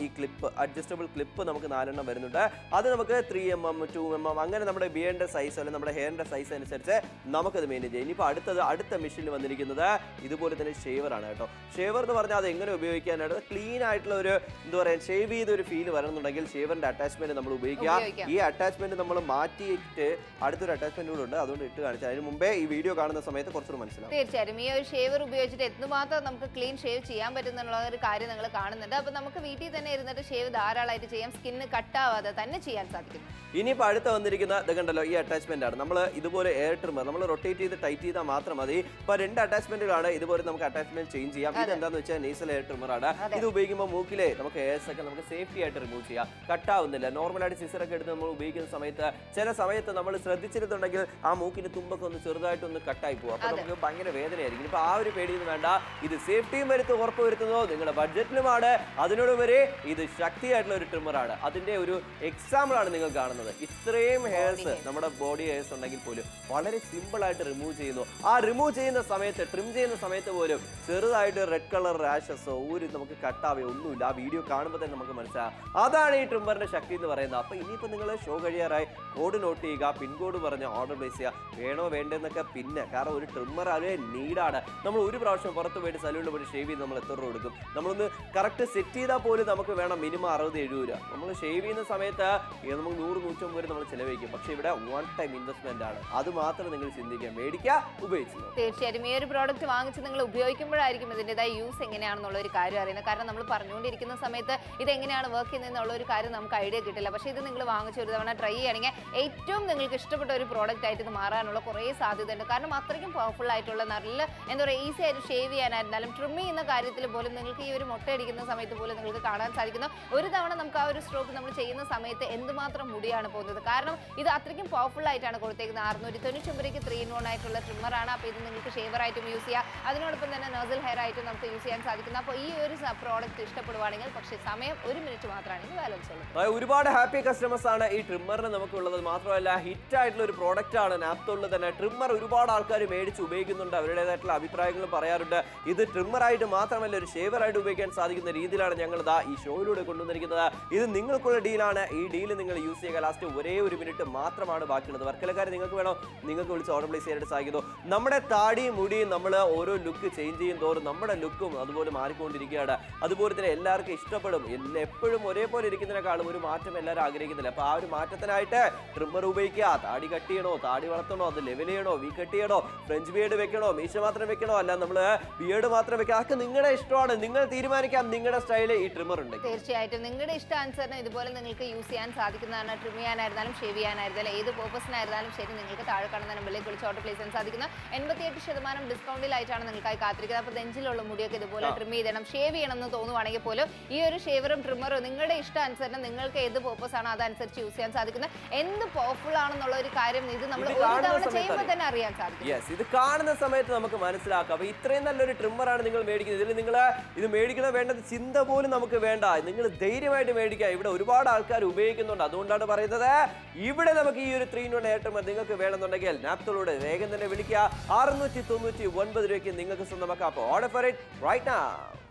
ഈ ക്ലിപ്പ്, അഡ്ജസ്റ്റബിൾ ക്ലിപ്പ് നമുക്ക് 4 എണ്ണം വരുന്നുണ്ട്. അത് നമുക്ക് 3mm 2mm അങ്ങനെ നമ്മുടെ ബിയറിന്റെ സൈസ് അല്ലെങ്കിൽ നമ്മുടെ ഹെയറിന്റെ സൈസ് അനുസരിച്ച് നമുക്കത് മെയിൻറ്റെയിൻ ചെയ്യാം. ഇനിയിപ്പോൾ അടുത്ത മെഷീനിൽ വന്നിരിക്കുന്നത് ഇതുപോലെ തന്നെ ഷേവർ ആണ് കേട്ടോ. ഷേവർ എന്ന് പറഞ്ഞാൽ അത് എങ്ങനെ ഉപയോഗിക്കാനായിട്ട് ക്ലീൻ ആയിട്ടുള്ള ഒരു എന്താ പറയുക, ഷേവ് ചെയ്ത ഒരു ഫീൽ വരണമെന്നുണ്ടെങ്കിൽ ഷേവറിന്റെ അറ്റാച്ച്മെന്റ് നമ്മൾ ഉപയോഗിക്കുക. ഈ അറ്റാച്ച്മെന്റ് നമ്മൾ മാറ്റിയിട്ട് അടുത്തൊരു അറ്റാച്ച്മെന്റ് കൂടെ ഉണ്ട്, അതുകൊണ്ട് ഇട്ട് കാണിച്ചാൽ അതിന് മുമ്പേ ഈ വീഡിയോ കാണുന്ന സമയത്ത് കുറച്ചുകൂടി മനസ്സിലാവും. തീർച്ചയായും ഈ ഒരു ഷേവർ ഉപയോഗിച്ചിട്ട് എന്തുമാത്രം നമുക്ക് ക്ലീൻ ഷേവ് ചെയ്യാൻ പറ്റുന്നുള്ള ഒരു കാര്യം നിങ്ങൾ കാണുന്നുണ്ട്. അപ്പോൾ നമുക്ക് വീട്ടിൽ തന്നെ ഇരുന്നിട്ട് ഷേവ് ധാരാളമായിട്ട് ചെയ്യാം. സ്കിന്ന് കട്ടാവാതെ തന്നെ ചെയ്യാൻ സാധിക്കും. ഇനിയിപ്പോൾ അടുത്ത വന്നിരിക്കുന്ന ഇത് കണ്ടല്ലോ, ഈ അറ്റാച്ച്മെന്റ് ആണ്. നമ്മൾ ഇതുപോലെ എയർ ട്രിമ്മർ നമ്മൾ റൊട്ടേറ്റ് ചെയ്ത് ടൈറ്റ് ചെയ്താൽ മാത്രം മതി. ഇപ്പോൾ 2 അറ്റാച്ച്മെന്റുകളാണ്. ഇതുപോലെ നമുക്ക് അറ്റാച്ച്മെന്റ് ചേഞ്ച് ചെയ്യാം. ഇത് എന്താണെന്ന് വെച്ചാൽ നേസൽ എയർ ട്രിമ്മർ ആണ്. ഇത് ഉപയോഗിക്കുമ്പോൾ മൂക്കിലെ നമുക്ക് എയർസ് ഒക്കെ നമുക്ക് സേഫ്റ്റി ആയിട്ട് റിമൂവ് ചെയ്യാം. കട്ടാവുന്നില്ല. നോർമലായിട്ട് സിസറൊക്കെ എടുത്ത് നമ്മൾ ഉപയോഗിക്കുന്ന സമയത്ത് ചില സമയത്ത് നമ്മൾ ശ്രദ്ധിച്ചിരുന്നുണ്ടെങ്കിൽ ആ മൂക്കിന് തുമ്പൊക്കെ ഒന്ന് ചെറുതായിട്ടൊന്ന് കട്ടായി പോകും. അപ്പോൾ നമുക്ക് ഭയങ്കര വേദനയായിരിക്കും. ഇപ്പോൾ ആ ഒരു പേടിയൊന്നും വേണ്ട. ഇത് സേഫ്റ്റിയും ഉറപ്പ് വരുത്തുന്നതോ നിങ്ങളുടെ ബഡ്ജറ്റിലുമാണ്. അതിനോടുവരെ ഇത് ശക്തിയായിട്ടുള്ള ഒരു ട്രിമ്മറാണ്. അതിന്റെ ഒരു എക്സാമ്പിൾ ആണ് നിങ്ങൾ കാണുന്നത്. ഇത്രയും ഹെയർസ് നമ്മുടെ ബോഡി ഹെയർസ് ഉണ്ടെങ്കിൽ പോലും വളരെ സിമ്പിൾ ആയിട്ട് റിമൂവ് ചെയ്യുന്നു. ആ റിമൂവ് ചെയ്യുന്ന സമയത്ത്, ട്രിം ചെയ്യുന്ന സമയത്ത് പോലും ചെറുതായിട്ട് റെഡ് കളർ റാഷസോ ഒരു നമുക്ക് കട്ടാവോ ഒന്നുമില്ല. ആ വീഡിയോ കാണുമ്പോൾ തന്നെ നമുക്ക് മനസ്സിലാവും. അതാണ് ഈ ട്രിമ്മറിന്റെ ശക്തി എന്ന് പറയുന്നത്. അപ്പോൾ ഇനിയിപ്പോൾ നിങ്ങൾ ഷോ കഴിയാറായി കോഡ് നോട്ട് ചെയ്യുക, പിൻകോഡ് പറഞ്ഞ് ഓർഡർ പ്ലേസ് ചെയ്യുക. വേണോ വേണ്ടെന്നൊക്കെ പിന്നെ, കാരണം ഒരു ട്രിമ്മർ അത് നീഡാണ്. നമ്മൾ ഒരു പ്രാവശ്യം പുറത്ത് പോയിട്ട് സലൂണിൽ പോയിട്ട് ഷേവ് ചെയ്ത് നമ്മൾ എത്ര രൂപ കൊടുക്കും? നമ്മളൊന്ന് കറക്റ്റ് സെറ്റ് ചെയ്താൽ പോലും നമുക്ക് വേണം മിനിമം 60-70 രൂപ. നമ്മൾ ഷേവ് ചെയ്യുന്ന സമയത്ത് നമുക്ക് 100-150 വരെ നമ്മൾ ചിലവഴിക്കും. പക്ഷേ ഇവിടെ 1 ടൈം ഇൻവെസ്റ്റ്മെന്റ് ആണ്. അത് മാത്രം നിങ്ങൾ ചിന്തിക്കാൻ, മേടിക്കുക, ഉപയോഗിച്ചു. തീർച്ചയായും ഈ ഒരു പ്രോഡക്റ്റ് വാങ്ങിച്ച് നിങ്ങൾ ഉപയോഗിക്കുമ്പോഴായിരിക്കും ഇതിൻ്റെതായ യൂസ് എങ്ങനെയാണെന്നുള്ള ഒരു കാര്യം അറിയുന്നത്. കാരണം നമ്മൾ പറഞ്ഞുകൊണ്ടിരിക്കുന്ന സമയത്ത് ഇത് എങ്ങനെയാണ് വർക്ക് ചെയ്യുന്നതെന്നുള്ള ഒരു കാര്യം നമുക്ക് ഐഡിയ കിട്ടില്ല. പക്ഷേ ഇത് നിങ്ങൾ വാങ്ങിച്ച് ഒരു തവണ ട്രൈ ചെയ്യുകയാണെങ്കിൽ ഏറ്റവും നിങ്ങൾക്ക് ഇഷ്ടപ്പെട്ട ഒരു പ്രോഡക്റ്റ് ആയിട്ട് ഇത് മാറാനുള്ള കുറേ സാധ്യതയുണ്ട്. കാരണം അത്രയ്ക്കും പവർഫുൾ ആയിട്ടുള്ള നല്ല എന്താ പറയുക, ഈസി ആയിട്ട് ഷേവ് ചെയ്യാനായിരുന്നാലും ട്രിം ചെയ്യുന്ന കാര്യത്തിൽ പോലും നിങ്ങൾക്ക് ഈ ഒരു മുട്ടയടിക്കുന്ന സമയത്ത് പോലും നിങ്ങൾക്ക് കാണാൻ സാധിക്കുന്നു. ഒരു തവണ നമുക്ക് ആ ഒരു സ്ട്രോക്ക് നമ്മൾ ചെയ്യുന്ന സമയത്ത് എന്തുമാത്രം മുടിയാണ് പോകുന്നത്. കാരണം ഇത് അത്രയ്ക്കും പവർഫുൾ ആയിട്ടാണ് കൊടുത്തേക്കുന്നത്. 699 3-in-1 ആയിട്ടുള്ള ട്രിമ്മറാണ്. അപ്പോൾ ഇത് നിങ്ങൾക്ക് ഷേവർ ആയിട്ടും യൂസ് ചെയ്യാം. അതിനോടൊപ്പം തന്നെ നോസൽ ഹെയർ ആയിട്ടും നമുക്ക് യൂസ് ചെയ്യാൻ സാധിക്കുന്നു. അപ്പോൾ ഈ ഒരു പ്രോഡക്റ്റ് ഇഷ്ടപ്പെടുവാണെങ്കിൽ, പക്ഷേ സമയം 1 മിനിറ്റ് മാത്രമാണ് ഇത് ബാലൻസ് ഉള്ളത്. ഒരുപാട് ഹാപ്പി കസ്റ്റമേഴ്സ് ആണ് ഈ ട്രിമ്മറിന് നമുക്കുള്ളത്. മാത്രമല്ല ഹിറ്റ് ആയിട്ടുള്ള ഒരു പ്രോഡക്റ്റ് ആണ്. നാപ്തോളിൽ തന്നെ ട്രിമ്മർ ഒരുപാട് ആൾക്കാർ മേടിച്ച് ഉപയോഗിക്കുന്നുണ്ട്. അവരുടേതായിട്ടുള്ള അഭിപ്രായങ്ങളും പറയാറുണ്ട്. ഇത് ട്രിമ്മറായിട്ട് മാത്രമല്ല ഒരു ഷേവറായിട്ട് ഉപയോഗിക്കാൻ സാധിക്കുന്ന രീതിയിലാണ് ഞങ്ങൾ ഈ ഷോയിലൂടെ കൊണ്ടുവന്നിരിക്കുന്നത്. ഇത് നിങ്ങൾക്കുള്ള ഡീലാണ്. ഈ ഡീൽ നിങ്ങൾ യൂസ് ചെയ്യുക. ലാസ്റ്റ് ഒരേ 1 മിനിറ്റ് മാത്രമാണ് ബാക്കിയുള്ളത്. വർക്കലക്കാർ നിങ്ങൾക്ക് വേണോ, നിങ്ങൾക്ക് വിളിച്ച് ഓർഡർ പ്ലേസ് ചെയ്യാനായിട്ട് സാധിക്കുന്നു. നമ്മുടെ താടിയും മുടിയും നമ്മൾ ഓരോ ലുക്ക് ചേഞ്ച് ചെയ്യും തോറും നമ്മുടെ ലുക്കും അതുപോലെ മാറിക്കൊണ്ടിരിക്കുകയാണ്. അതുപോലെ തന്നെ എല്ലാവർക്കും ഇഷ്ടപ്പെടും. എപ്പോഴും ഒരേപോലെ ഇരിക്കുന്നതിനേക്കാളും ഒരു മാറ്റം എല്ലാവരും ആഗ്രഹിക്കുന്നില്ല. അപ്പോൾ ആ ഒരു മാറ്റത്തിനായിട്ട് ട്രിമ്മർ ഉപയോഗിക്കുക. താടി കട്ട് ചെയ്യണോ, താടി വളർത്തണോ, അത് ലെവൽ ചെയ്യണോ, വി കട്ട് ചെയ്യണോ, ഫ്രഞ്ച് ബിയർഡ് വെക്കണോ, മീശ മാത്രം വെക്കണോ, അല്ല നമ്മൾ ബിയർഡ് മാത്രം വെക്കുക, അതൊക്കെ നിങ്ങളുടെ ഇഷ്ടമാണ്. നിങ്ങൾ തീരുമാനിക്കാം നിങ്ങളുടെ സ്റ്റൈല് ഈ ട്രിമ്മർ ഉണ്ട്. തീർച്ചയായിട്ടും നിങ്ങളുടെ ഇഷ്ടാനുസരണം ഇതുപോലെ നിങ്ങൾക്ക് യൂസ് ചെയ്യാൻ സാധിക്കുന്നതാണ്. ട്രിം ചെയ്യാനായിരുന്നാലും ഷേവ് ചെയ്യാനായിരുന്നാലും ഏത് പർപ്പസിനായിരുന്നാലും ശരി, നിങ്ങൾക്ക് താടി താഴെ കാണുന്ന നമ്പറിലേക്ക് വിളിച്ച് ഓർഡർ പ്ലേസ് ചെയ്യാൻ സാധിക്കുന്ന 88% ഡിസ്കൗണ്ടിലായിട്ടാണ് നിങ്ങൾക്കായി കാത്തിരിക്കുന്നത്. അപ്പോൾ നെഞ്ചിലുള്ള മുടിയൊക്കെ ഇതുപോലെ ട്രിം ചെയ്യണം, ഷേവ് ചെയ്യണം എന്ന് തോന്നുവാണെങ്കിൽ പോലും ഈ ഒരു ഷേവറും ട്രിമ്മറും നിങ്ങളുടെ ഇഷ്ടാനുസരണം നിങ്ങൾക്ക് ഏത് പർപ്പസ് ആണ് അതനുസരിച്ച് യൂസ് ചെയ്യാൻ സാധിക്കുന്നത്. എന്ത് പവർഫുൾ ആണെന്നുള്ള ഒരു കാര്യം ഇത് നമ്മൾ ഒരു തവണ ചെയ്യുമ്പോൾ തന്നെ അറിയാൻ സാധിക്കും. ഇത് കാണുന്ന സമയത്ത് നമുക്ക് മനസ്സിലാക്കാം. അപ്പൊ ഇത്രയും നല്ലൊരു ട്രിമ്മറാണ് നിങ്ങൾ മേടിക്കുന്നത്. ഇതിൽ നിങ്ങൾ ഇത് മേടിക്കണം വേണ്ടത് ചിന്ത പോലും നമുക്ക് വേണ്ട. നിങ്ങൾ ധൈര്യമായിട്ട് മേടിക്കുക. ഇവിടെ ഒരുപാട് ആൾക്കാർ ഉപയോഗിക്കുന്നുണ്ട്. അതുകൊണ്ടാണ് പറയുന്നത് ഇവിടെ നമുക്ക് ഈ ഒരു 3-in-1 ഹെയർ ട്രിമ്മർ നിങ്ങൾക്ക് വേണമെന്നുണ്ടെങ്കിൽ നാപ്തോളോട് വേഗം തന്നെ വിളിക്കുക. 699 രൂപയ്ക്ക് നിങ്ങൾക്ക് സ്വന്തമാക്കാം. അപ്പോൾ order for it right now.